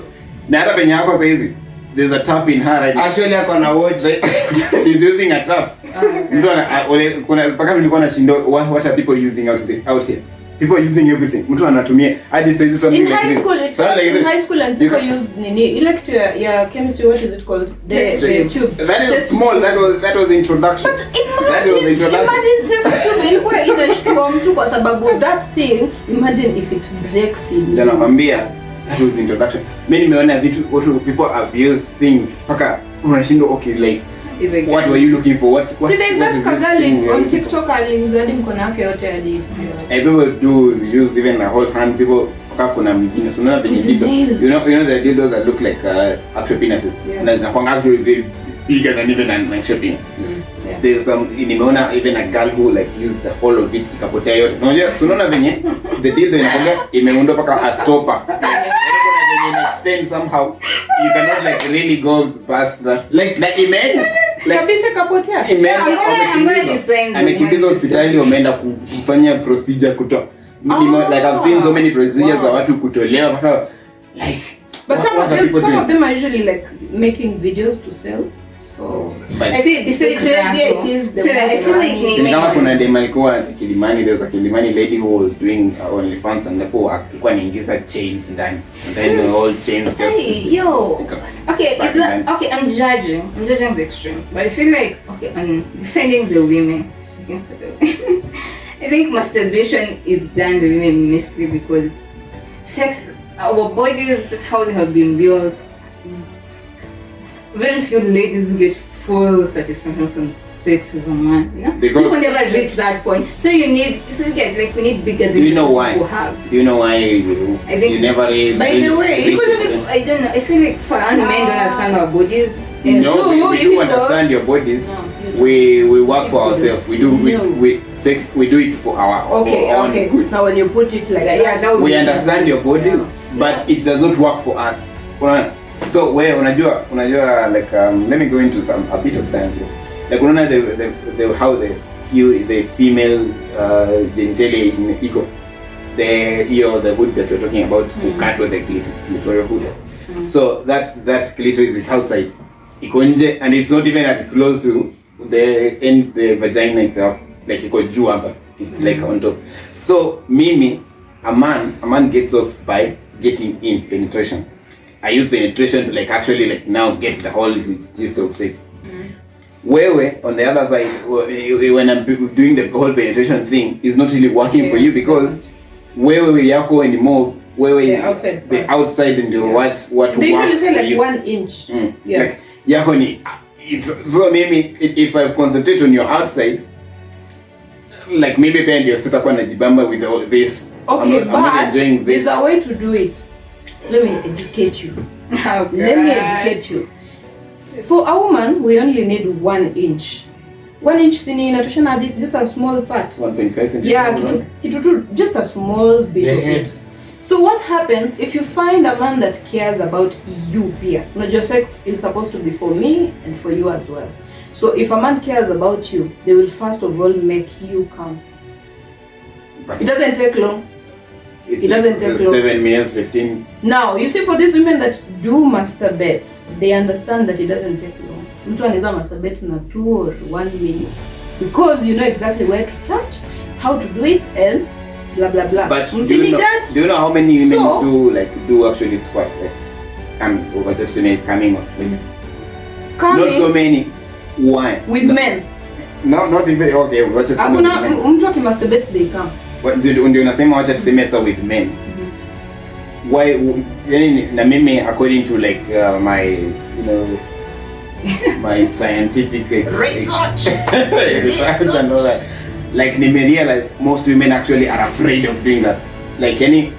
Na hata penye yako sasa hizi there's a tap in her right. Actually ako na watch. She's using a tap. Ndio kuna mpaka nilikuwa na shindo what are people using out here? People are using everything. Mtu anatumia hadi says something in like high school it's in high school and people use nini electric chemistry, what is it called, the tube that is small. That was introduction. But imagine test tube ilikuwa inashtua mtu kwa sababu that thing, imagine if it breaks in. Ndio nakwambia that was introduction. Mimi nimeona vitu people have used things paka unashindwa okay like what were you looking for? What see, there's that girl on TikTok alingani mkono yake yote hadi people do use even a whole hand. People kuna mjini so unaona venye dildo, you know the dildos that look like actual penises, na zinakuwa actually bigger than even an actual penis. There's nimeona even a girl who like used the whole of it ikapotea yote. Unajua so unaona venye the dildo inakuwa imeundwa paka a stopper. Extend somehow you cannot like really go past the like imagine kabisa kapotea. I'm going to defend. Amekimbiza hospitali wameenda kufanya procedure kutoa. Like I've seen so many procedures za watu kutolewa mpaka like. But some of them are usually like making videos to sell. So I feel this is I feel like kama kuna dem alikuwa Kilimani, there's a Kilimani lady who was doing OnlyFans and therefore alikuwa anaingiza chains ndani and then the whole chains just okay I'm judging the extremes, but I feel like I'm defending the women, speaking for the women. I think masturbation is done by women mostly because sex, our bodies, how they have been built. Very few ladies who get full satisfaction from sex with a man, you know? You can never reach that point. So we need bigger than do you know why? Have. Do you know why I think you never really by the way, because I don't know, I feel like for men don't understand our bodies. And no, we do understand your bodies. No, we work for ourselves. We do we do it for our own good. Now when you put it like that, we understand your bodies, but it does not work for us. So where unajua like let me go into a bit of science here. Like unaona the how the female genitalia in ego, the hood that we're talking about, cut with the clitoral hood. So that clitoris is outside, iko nje, and it's not even like close to the vagina itself, like iko juu hapa, it's like on top. So a man gets off by getting in penetration. I use penetration to like actually like now get the whole gist of sex. Wewe on the other side, when I'm doing the whole penetration thing, is not really working for you because wewe yako anymore. The outside and what they works usually say like you. 1 inch. Like yako ni so maybe if I concentrate on your outside, like maybe then you're sitting on najibamba with all this. Okay, I'm not enjoying this. There's a way to do it. Let me educate you. Okay. Let me educate you. For a woman, we only need 1 inch. 1 inch sini inatoshana, it's just a small part. 1.5 centimeters. Yeah, just a small bit of it. So what happens if you find a man that cares about you here? Your sex is supposed to be for me and for you as well. So if a man cares about you, they will first of all make you come. It doesn't take long. It doesn't take long. 7 minutes, 15. Now, you see, for these women that do masturbate, they understand that it doesn't take long. Mtu anaweza masturbate na 2 or 1 minute because you know exactly where to touch, how to do it, and blah blah blah. But do you know how many women do actually squat, like coming off? Not so many. Why? With men. Not even okay. What's it? Hakuna mtu akimasturbate they come. Ndio unasema wacha tuseme sa with men. Why? Yani na mimi according to like my my scientific research and all that. Like nime realize most women actually are afraid of doing that. Like any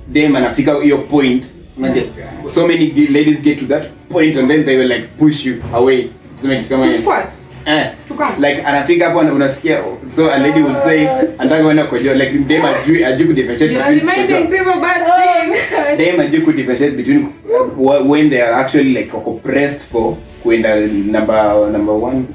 them anafika your point. So many ladies get to that point and then they will like push you away. To squat. Like anafika hapo unasikia, so a lady will say anataka kwenda kujua, like dem ajui ku differentiate between, you're reminding people bad things. Dem ajui ku differentiate between when they are actually like pressed for kwenda number 1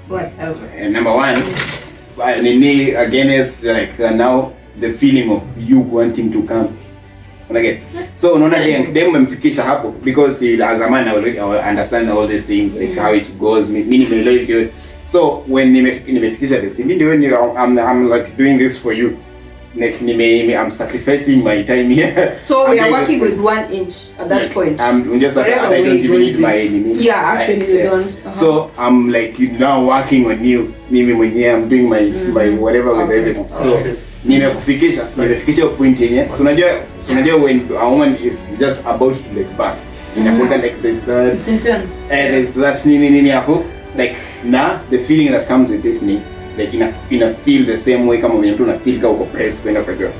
whatever. Number 1 nini against like now the feeling of you wanting to come. Unaget? So unaona dem memfikisha hapo because as a man I already understand all these things, like how it goes, minimum loyalty. So when nimefikisha this, I'm like doing this for you. Next I'm sacrificing my time here. So we are working with 1 inch at that point. I'm just I don't even need my enemy. Yeah, actually you don't. So I'm like now working on you. Mimi mwenyewe I'm doing my whatever with everything. So nimefikisha point yenye. So unajua when a woman is just about to like burst. Inakuwa like there's that. It's intense. There's that nini hapo. Like na the feeling that comes with it ni like ina feel the same way kama mtu una feel kama uko pressed kwenda kwa job.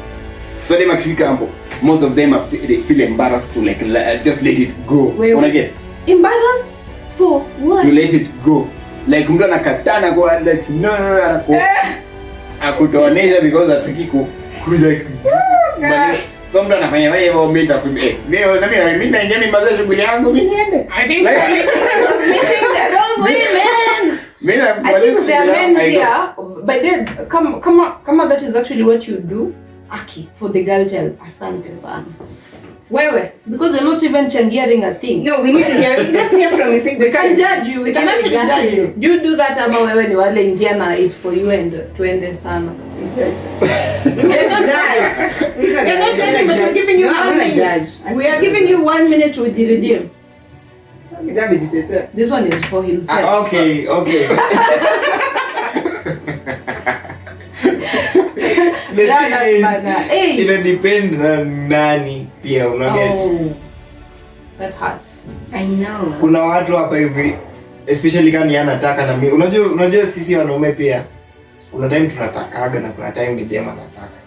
So dem akifika hapo, most of them they feel embarrassed to like just let it go. Wanna get embarrassed for what? To let it go. Like mtu anakatana kwa like no anako akutonesha because ataki ku like so mtu anafanya wewe mimi leo na mimi naingia mimi mazoezi shughuli yangu mimi niende. I think meeting the wrong women. I think there are men here, but then kama that is actually what you do. Aki, for the girl child, asante sana. Wewe, because you're not even changiering a thing. No, we need to hear. Let's hear from you. We can judge you. We can actually judge you. You do that ama wewe ni wale ingia na it's for you and tuende sana. We're not judge. We're not judging, but we're giving you 1 minute. We are giving you 1 minute to redeem. This one is for himself. Okay. Ina depend na nani pia unaget. That hurts. I know. Kuna watu hapa hivi especially kama anataka na mimi. Unajua sisi wanaume pia kuna time tunatakaga na kuna time ni dem anataka.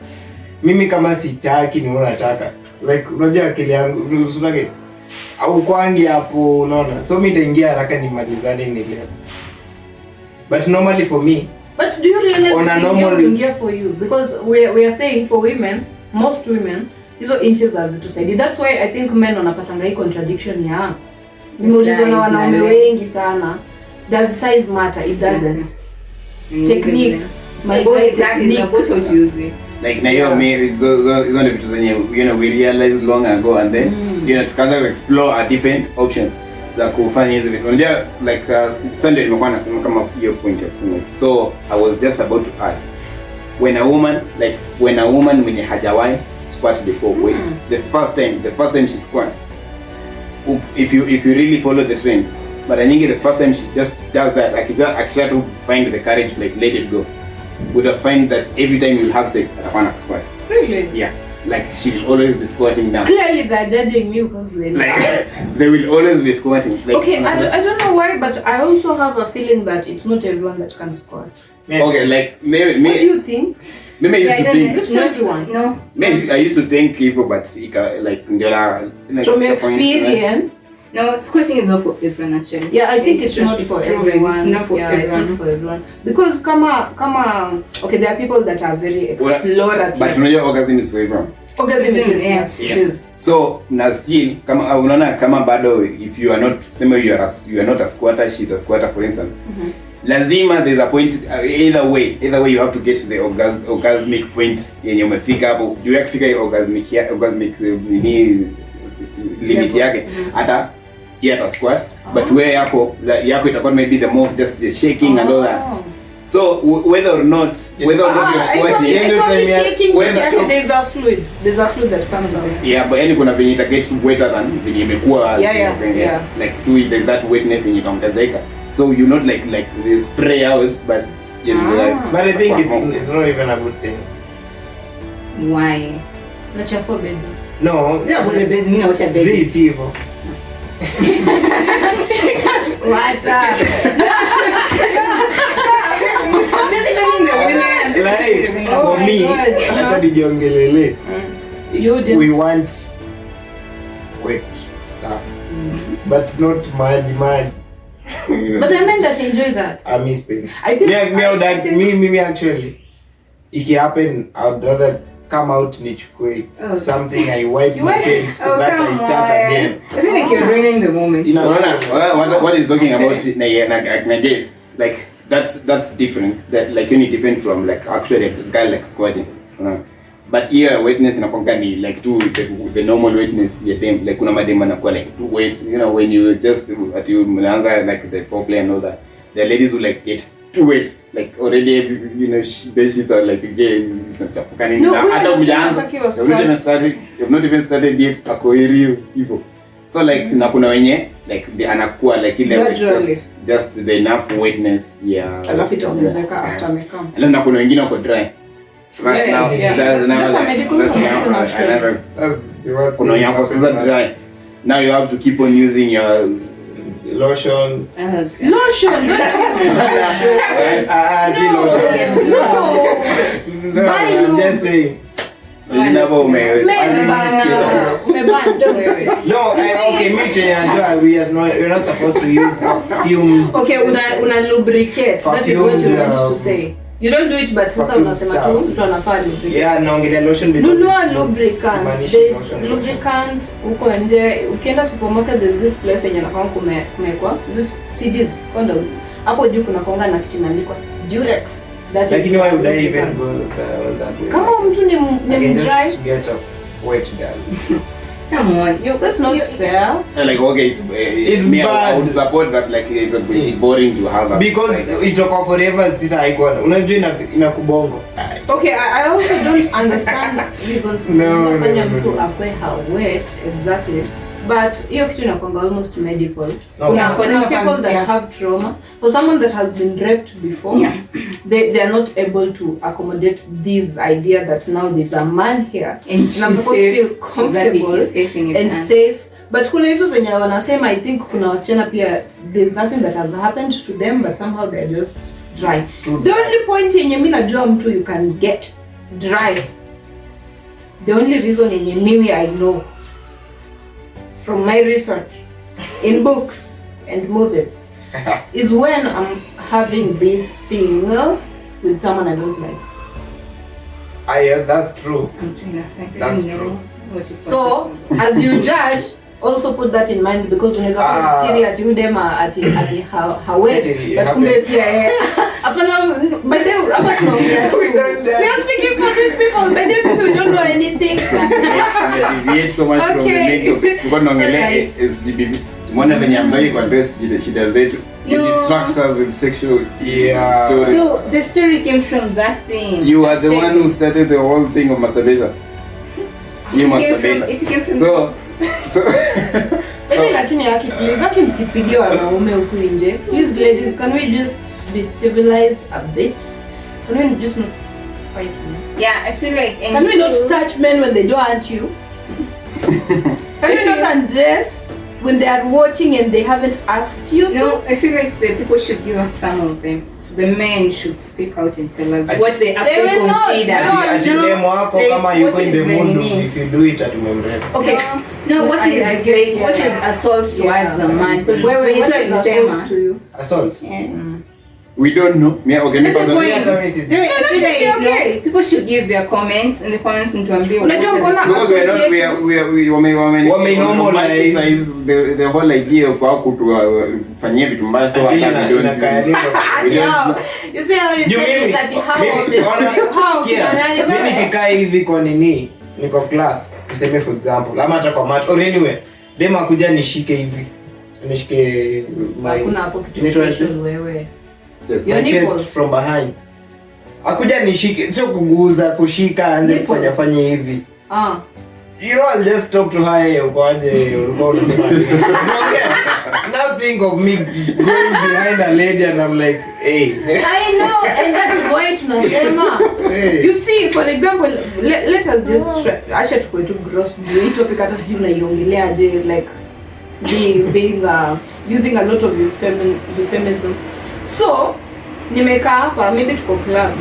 Mimi kama sitaki ni wewe unataka. Like unajua akili yangu unaget. Au kwangi hapo unaona. So mimi nitaingia haraka nimalizane leo. But normally for me, but do you realize it's for you? Because we are saying for women, most women, hizo inches hazitusaidi. That's why I think men wanapatanga hii contradiction ya nimeulizwa na wanaume wengi sana. Does size matter? It doesn't. Technique. My boy exactly about how to use it. Like na hiyo hizo ndio vitu zenye we realized long ago and then tukaanza to explore a different options za kufanya hizo vitu. Unajua like Sunday nimekuwa nasema kama hiyo point ya kusema. So I was just about to add when a woman mwenye hajawahi squat before, the first time she squats, if you really follow the trend, But I think the first time she just does that, akisha to find the courage to like let it go, would find that every time you'll have sex, atakuwa squat. Really? Yeah. Like she will always be squatting down. Clearly they're judging me because they they will always be squatting. Like, okay, I don't know why, but I also have a feeling that it's not everyone that can squat. Okay, like maybe. What do you think? Maybe I used to think. It's not everyone. No. Maybe I used to think people, but like from your experience. No, squatting is not for everyone actually. Yeah, I think it's not for everyone. It's not for everyone. It's not for everyone. Because okay, there are people that are very explorative. But orgasm is for everyone. Orgasm it is, yeah. It is. So na still unaona kama bado if you are not you are not a squatter, she's a squatter for instance. Lazima there's a point either way you have to get to the orgasmic point yenye umefika hapo. Juu ya kufika hiyo orgasmic limit yake hata ata squat, but where yako itakuwa maybe the more just the shaking and all that. So whether or not you're squatting, there's a fluid that comes out. Yeah, but any kuna venye ita get wetter than venye imekuwa. Yeah. Like there's that wetness in itaongezeka. So you not like spray out, but but I think it's not even a good thing. Why? Not your forbid. No. Yeah, but the best mean was a baby. This is evil. What? For me, hata nijiongelele. We want wet stuff, but not maji. But there are men that enjoy that. I miss pain. I think me actually, if it happen, I would rather come out nichukue something, I wipe myself so that I start again. I feel like you're ruining the moment. What is talking about nowadays, like that's different. That like only different from like actually a guy like squatting. But here wetness inakuwa ni like the normal wetness ya them, like kuna madem anakuwa like too wet, when you just at you mnaanza like the foreplay and all that, the ladies will like get too wet, like already they shit are like again chapukani hata mjaanza you've not even started yet akoiri hivyo. So like na kuna wenye like anakuwa like ile just the enough wetness alafu itaongezeka after amekam. Alafu na kuna wengine wako dry. That's a medical condition actually. Kuna wenye dry. Now you have to keep on using your lotion. Lotion. No, I'm just saying. No, okay, we're not supposed to use perfume. Okay, una lubricate. That is what you want to say. You don't do it, but sasa unasema tu mtu anafaa lubricate. Yeah, naongelea lotion because nunua lubricants. There's lubricants huko nje. Ukienda supermarket, there's this place yenye nakwanga kumekwa this CDs, condoms. Hapo juu kuna konga na kitu imeandikwa Durex. Lakini why would I even go that way? Kama mtu ni dry, just get a wet girl. Come on, that's not fair. Like okay, it's me. Bad. I would support that. Like it's boring to have a because itoka forever sita haikuwa. Unajua inakubongo. Okay, I also don't understand reasons zinafanya mtu akwe wet exactly. But hiyo kitu inakwanga almost medical. Kuna people that have trauma. For someone that has been raped before, they are not able to accommodate this idea that now there's a man here and I'm supposed to feel comfortable and safe. But kuna hizo zenye wanasema, I think kuna wasichana pia there's nothing that has happened to them but somehow they're just dry. The only point yenye mimi najua mtu you can get dry. The only reason yenye mimi I know from my research in books and movies is when I'm having this thing with someone I don't like. Yeah, that's true. That's true. So as you judge, also put that in mind because unaweza kufikiria ati udema ati hawezi but kumbe pia hapana by the way hapa tunaongea we are speaking for these people but this is we don't know anything. We so much from the main topic. Tuko tunaongelea SGBV. Simona venye ambaye kwa address shida zetu. You distract us with sexual stories. No, the story came from that thing. You are the one who started the whole thing of masturbation. You masturbate. It came from so lakini haki please haki msipige wanaume huku nje. Please ladies, can we just be civilized a bit? Can we just not fight men? Yeah, I feel like can we not touch men when they don't want you? Can we not undress when they are watching and they haven't asked you? No, I feel like the people should give us some of them. The men should speak out and tell us what they actually consider. Ati demo wako kama yuko in the mood, if you do it atumemreka. Okay. No, what is assault towards a man? Because when you talk assault to you. Assault. Yeah. We don't know. Yeah, okay. People should give their comments in the comments and because we normalize the whole idea of how kufanyia vitu mbaya so you see how you say that how mimi nikikaa hivi kwa nini niko class tuseme for example ama hata kwa mat or anyway dema kuja nishike hivi nishike kuna hapo kitu wewe. Yes, my chest from behind. Akuja nishike, sio kuguza, kushika, anze kufanya fanya hivi. You know, I'll just talk to her, uko aje, ulikuwa unasema. Now think of me going behind a lady and I'm like, hey. I know, and that is why tunasema. You see, for example, let us just try, acha tukue tu gross, hii topic hata sijui unaiongelea aje, like being using a lot of euphemism. So, nimekaa hapa, maybe tuko club,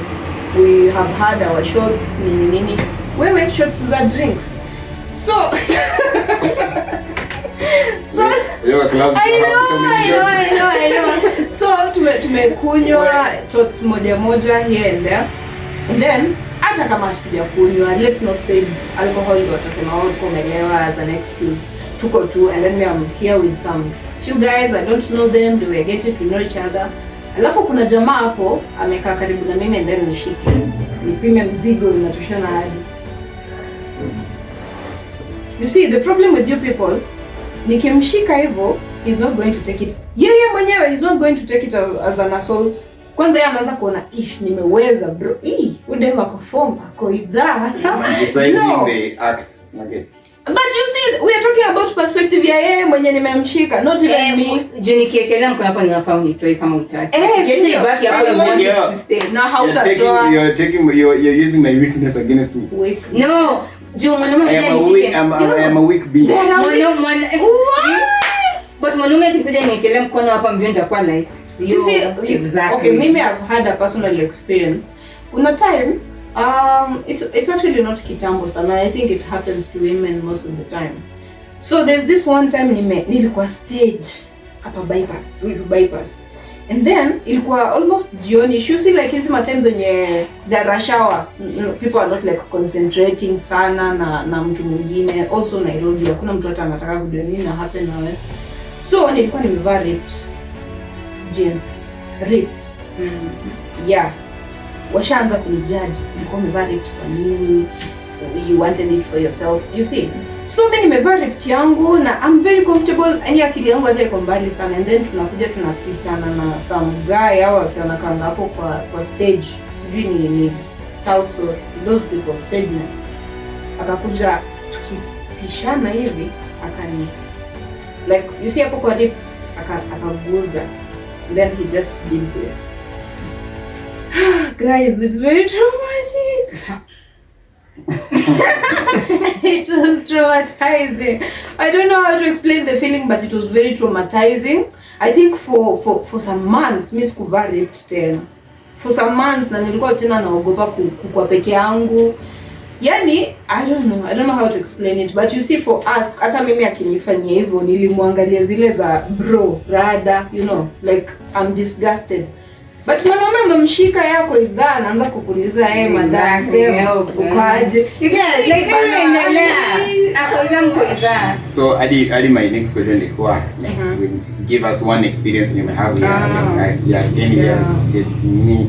we have had our shots, nini. Wewe shots za drinks. So, I know. So, tumekunywa shots moja here and there. And then, hata kama hatujakunywa, let's not say alcohol ndio watasema wako umelewa as an excuse. Tuko tu, and then I'm here with some few guys, I don't know them, they were getting to know each other. Alafu kuna jamaa hapo amekaa karibu na mimi and then nishike. Nipime mzigo inatoshana hadi. You see, the problem with you people, nikimshika hivyo, he's not going to take it. Yeye mwenyewe he's not going to take it as an assault. Kwanza yeye anaanza kuona nimeweza bro. Udem wako form ako idhaa. No. The acts, I guess. But you see, we are talking about perspective ya yeye mwenye nimemshika, not even me. Juni kiekelea mkono hapa ninafaa unitoe kama utaki. Yeche ibaki hapo you stay. Na hautatoa. You're using my weakness against me. No. Juu mwanaume kuja nishike. I am a weak being. But mwanaume akikuja niekelea mkono hapa mbio nitakuwa like. Exactly. Okay, maybe I've had a personal experience. Kuna time it's actually not kitambo sana. I think it happens to women most of the time. So there's this one time nilikuwa stage hapa bypass. And then ilikuwa almost jioni. You see like hizi times wenye the rush hour, people are not like concentrating sana na mtu mwingine. Also Nairobi hakuna mtu hata anataka kujua nini na happen na wewe. So nilikuwa nimevaa ripped. Yeah. Washaanza kunijudge, ulikuwa umevaa ripped kwa nini? You wanted it for yourself, you see. So mimi nimevaa ripped yangu na I'm very comfortable, yani akili yangu hata iko mbali sana, and then tunapitana na some guy au asiana kanga hapo kwa stage. Sijui ni touts or those people said me. Akakuja tukipishana hivi, akani like you see hapo kwa ripped, akaguza. Then he just did this. Guys, it's very traumatic. It was traumatizing. I don't know how to explain the feeling, but it was very traumatizing. I think for some months, Miss Kuva ripped tena. For some months, na nilikuwa tena naogopa kukua peke yangu. Yani, I don't know how to explain it, but you see for us, hata mimi akinifanyia hivyo, nilimwangalia zile za bro, rada, you know, like I'm disgusted. But mwanaume umemshika yako idhaa anaanza kukuuliza madam sema ukaje. You get like idhaa. So Adi my next question ilikuwa give us one experience you may have guys. Me.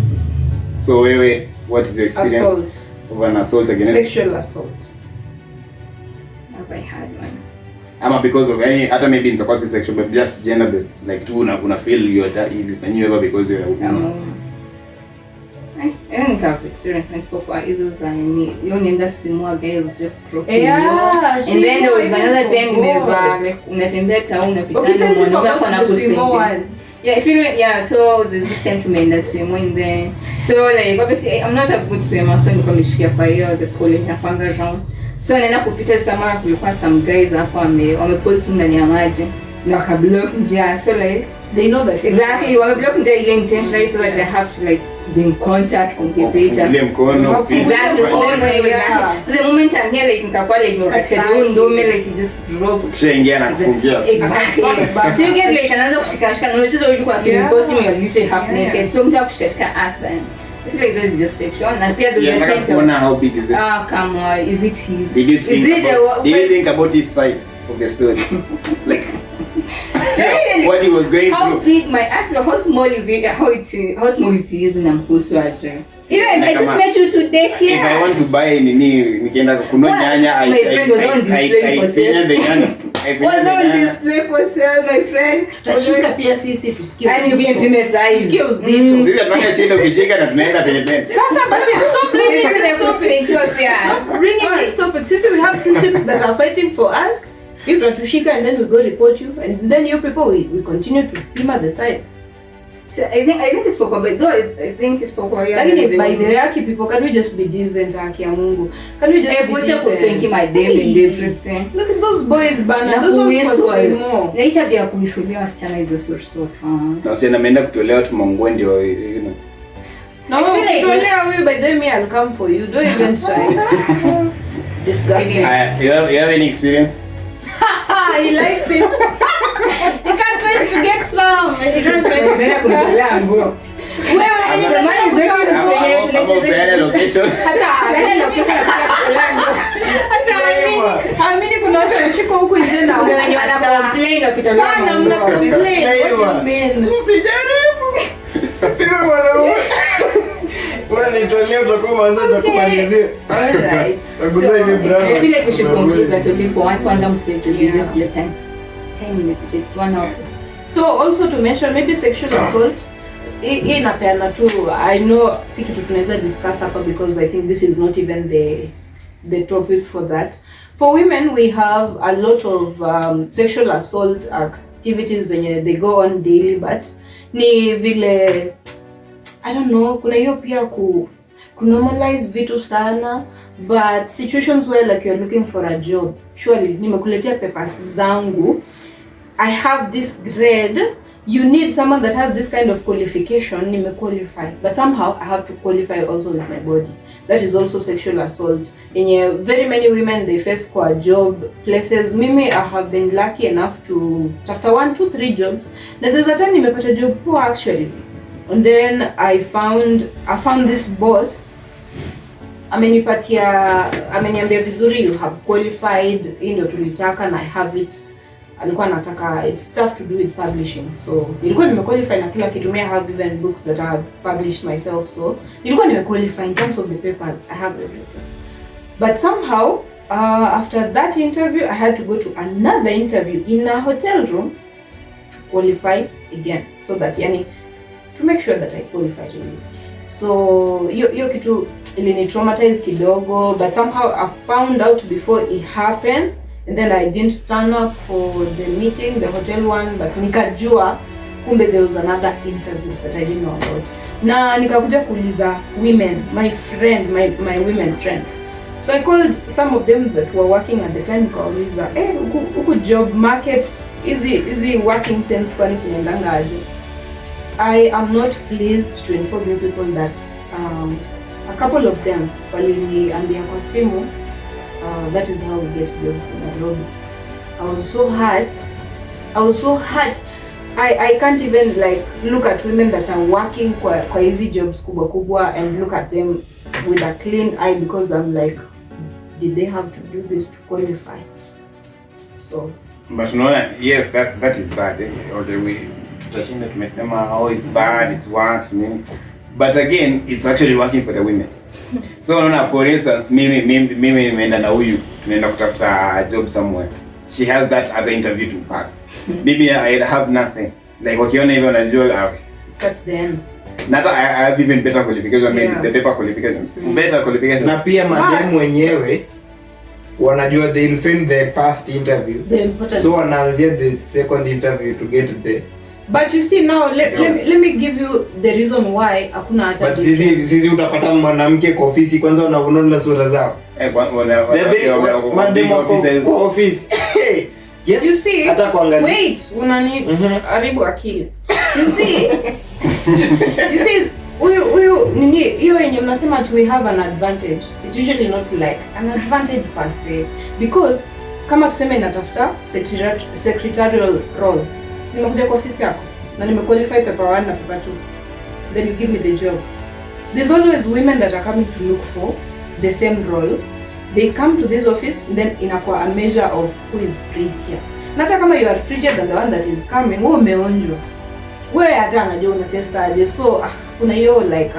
So wewe, what is your experience of an assault against sexual assault? Have I had one? Ama because of any other maybe it's a sexual but just gender based, like tu una feel you're that you ever because you're think I've experienced my spoke for hizo za nini. Hiyo nienda simua guys just cropping. Yeah, and then there was another time nimeva like unatembea town unapitana mwanaume hapo anakuspend. Yeah, I feel like, yeah, so there's this time tumeenda swimo in there. So like obviously I'm not a good swimmer, so niko nishikia kwa hiyo the pool inapanga round. So naenda kupita Samara, kulikuwa some guys hapo wamepost ndani ya maji na wakablock njia. So like they know that exactly wameblock njia ile intentionally so that I have to like be in contact and keep it up. Exactly. So the moment I'm here like nikakuwa like katika hiyo ndume like it just drops. Kishaingia na kufungia. Exactly. So you get like anaanza kushikashika na unajua ulikuwa swimming costume you literally half naked. So mtu akushikashika ass then. I feel like this is just sexual. And see, yeah, how big is it? Come on, is it his? Did you think about his side of the story? Like what he was going how through? How big my ass? How small is it? How small it is in Amkuswaje? Even I just met you today here. If I want to buy nikienda kununua nyanya, my friend was on display for sale. Was on display for sale, my friend. Tutashika pia sisi tusikie. And you can pime size. Tusikie uzito. Sisi tunataka shida ukishika na tunaenda kwenye bed. Sasa basi stop bringing this topic. Bringing this topic. Sisi we have systems that are fighting for us. See, tutatushika and then we go report you and then you people we continue to pima the sides. So I think it's for but though I think it's for Korea. Like by the Yaki people, can we just be decent, Haki ya Mungu? Can we just be decent? Spanking my damn and everything. Look at those boys bana. Those ones for more. Na itabia kuisulia wasichana hizo so fun. Na wasichana ameenda kutolewa tu manguo ndio you know. No, kutolewa wewe by the way I'll come for you. Don't even try. Disgusting. You have any experience? He likes it. He can't wait to get some. He can't wait to get kutolea nguo. Wewe yeye kama upeane location. Hata location ya kutolea nguo. Hata amini kuna watu wanashika huku nje na wenye wana complain wakitolea nguo. Mna complain. What do you mean? Usijaribu. Sipime mwanaume. Bwana nitolea utakuwa mwanzo utakumalizia. Alright. I feel like we should conclude that only for one kwanza msete videos kila time. 10 minutes, it's 1 hour. So also to mention maybe sexual assault hii inapeana tu, I know si kitu tunaweza discuss hapa because I think this is not even the topic for that. For women we have a lot of sexual assault activities zenye they go on daily but ni vile I don't know kuna hiyo pia ku normalize vitu sana but situations where like you're looking for a job, surely nimekuletea papers zangu, I have this grade, you need someone that has this kind of qualification, nimequalify but somehow I have to qualify also with my body. That is also sexual assault. In very many women they face kwa job places. Mimi I have been lucky enough to after 1, 2, 3 jobs that there's a time nimepata job poor actually. And then I found this boss ameniambia vizuri you have qualified, hii ndio tulitaka na I have it. Alikuwa anataka it's stuff to do with publishing, so nilikuwa nimequalify na kila kitu. I have even books that I have published myself, so nilikuwa nimequalify in terms of the papers, I have everything. But somehow after that interview I had to go to another interview in a hotel room to qualify again, so that yani to make sure that I qualified really. So hiyo kitu ilini traumatize kidogo but somehow I found out before it happened. And then I didn't turn up for the meeting, the hotel one, but nikajua kumbe there was another interview that I didn't know about. Na nikakuja kuuliza women, my women friends. So I called some of them that were working at the time, nikauliza, huku job market easy working sense kwani kunaendanga aje? I am not pleased to inform you people that a couple of them waliniambia kwa simu, that is how we get jobs in Nairobi. I was so hurt. I can't even like look at women that are working kwa hizi jobs kubwa and look at them with a clean eye because I'm like, did they have to do this to qualify? So but no, yes, that is bad. Or the way tutashinda tumesema it's bad, it's what mean. But again, it's actually working for the women. So unaona, for instance, mimi nimeenda na huyu tunaenda kutafuta a job somewhere. She has that other interview to pass. Maybe I have nothing. Like wakiona hivyo wanajua that's the end. Nata I have even better qualification, the paper qualification. Better qualification. Na pia mademu wenyewe wanajua they'll fail the first interview. So wanaanzia the second interview to get the. But you see now, let me give you the reason why hakuna hata. But sisi utapata mwanamke kwa ofisi kwanza unaona sura zao. Mademu kwa ofisi. Yes. You see, hata kuangalia. Wait, unani haribu akili. You see, huyu nini hiyo yenye mnasema we have an advantage. It's usually not like an advantage per se, because kama tuseme natafuta secretarial role. Si nimekuja kwa ofisi yako na nimequalify paper 1 na paper 2. Then you give me the job. There's always women that are coming to look for the same role. They come to this office, then inakuwa a measure of who is prettier. Nata kama you are prettier than the one that is coming, wewe umeonjwa. Wewe hata anajua unatesta aje. So kuna hiyo like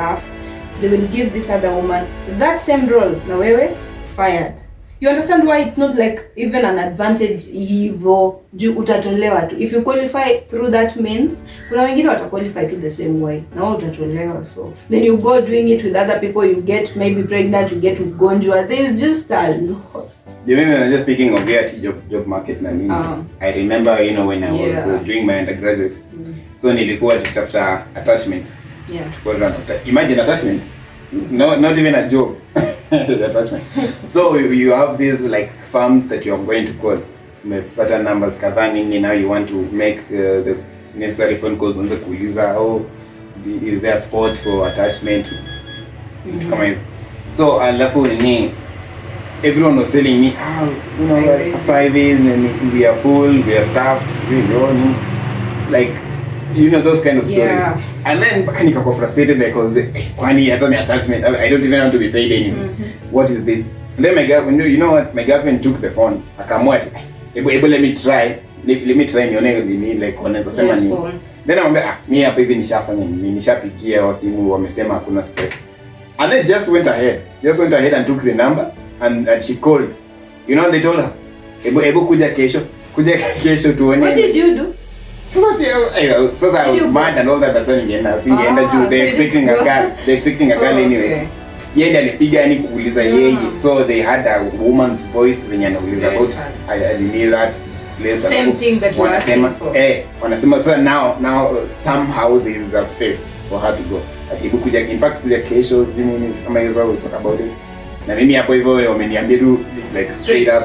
they will give this other woman that same role na wewe fired. You understand why it's not like even an advantage hivyo juu utatolewa tu. If you qualify through that means, kuna wengine wataqualify to the same way na wao utatolewa. So then you go doing it with other people, you get maybe pregnant, you get ugonjwa. There's just a lot. Just speaking of the job market na nini, I remember when I was doing my undergraduate, so nilikuwa nitafuta attachment. Imagine attachment, not even a job. Attachment. So you have these like firms that you are going to call with certain numbers kadhani. Now you want to make the necessary phone calls on the kuuliza, oh, is there spot for attachment to come in. So alafu nini, everyone was telling me, like 5 days and we are full, we are staffed, like those kind of stories. And then nika frustrated because kwani hata ni attachment, I don't even want to be paid anymore. What is this? And then my girlfriend, my girlfriend took the phone, akamwat, let me try nione nini like wanaweza sema nini. Then amwambia mimi hapa hivi nishafanya nini, nishapigia au simu wamesema hakuna spec. And then she just went ahead and took the number and she called. They told her hebu kuja kesho tuone. What did you do? So I was mad and all that. That's ningeenda juu they expecting a girl anyway. Yeye ndiye alipiga yani kuuliza yeye. So they had a woman's voice when anauliza about I need that place. Same thing that you were asking for. Wanasema so now somehow there is a space for her to go. Hebu kuja, in fact kuja kesho nini kama hizo we talk about it. Na mimi hapo hivyo wameniambia tu like straight up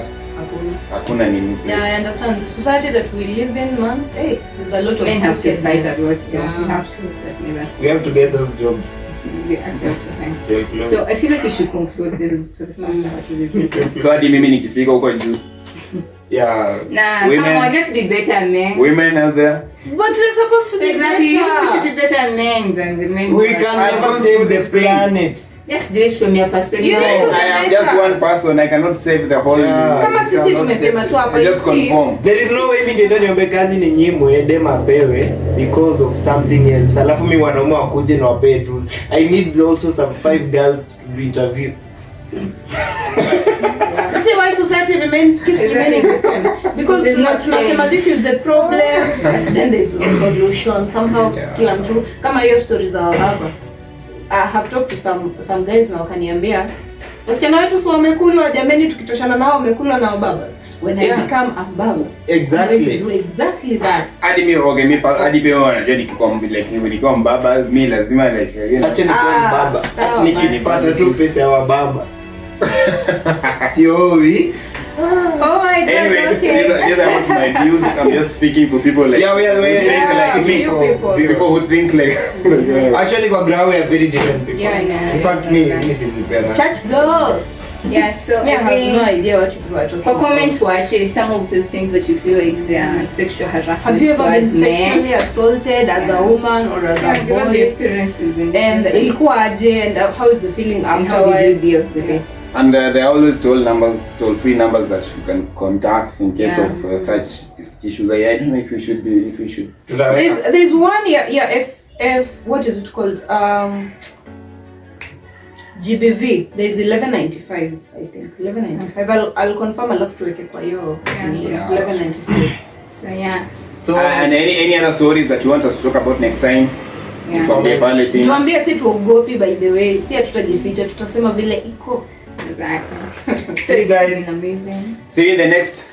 hakuna nini. Yeah, I understand. The society that we live in, man, there's a lot of men have to fight about it. We have to get those jobs. We actually have to find. So I feel like we should conclude this to the first part of the video. So hadi mimi nikifika huko juu. Yeah. Nah, come on, let's be better men. Women out there. But we're supposed to be exactly. better. We should be better men than the men. We can never save the planet. Just do it from your perspective. I am just one person. I cannot save the whole. Kama sisi tumesema tu hapa. Just confirm. There is no way mimi ndio niombe kazi ni nyimwe dem apewe because of something else. Alafu mimi wanaume wakuje na wapewe tu. I need also some 5 girls to be interviewed. You see why society keeps remaining the same? Because there's not tunasema this is the problem, but then there's no solution. Somehow kila mtu kama hiyo stories za baba. I have talked to some guys na wakaniambia wasichana wetu sio wamekulwa jameni, tukitoshana nao wamekulwa na babas. When I become a baba, exactly. Do exactly that. Hadi mimi wanajua nikiwa mbaba mimi lazima like acha nikiwa mbaba nikipata tu pesa ya baba. Sio hivi. Oh my God, anyway, okay. These are what my views. I'm just speaking for people like people who think like actually kwa ground we are very different people. Yeah. In fact this is better. Church girl. Yeah, so I have no idea what you are talking about. Comment watch some of the things that you feel like they are sexual harassment. Have you ever been sexually assaulted as a woman or as a boy? Give us experiences and ilikuwa aje and how is the feeling afterwards? How did you deal with it? And there are always toll-free numbers that you can contact in case of such issues. I don't know if we should. There's one what is it called? GBV. There's 1195, I think. 1195. I'll confirm. I'll have to wake kwa hiyo. It's 1195. So yeah. So and any other stories that you want us to talk about next time? Yeah. Comment pale chini. Tuambie, si tuogopi, by the way, si tutajificha, tutasema vile iko. Exactly. See you guys. Amazing. See you in the next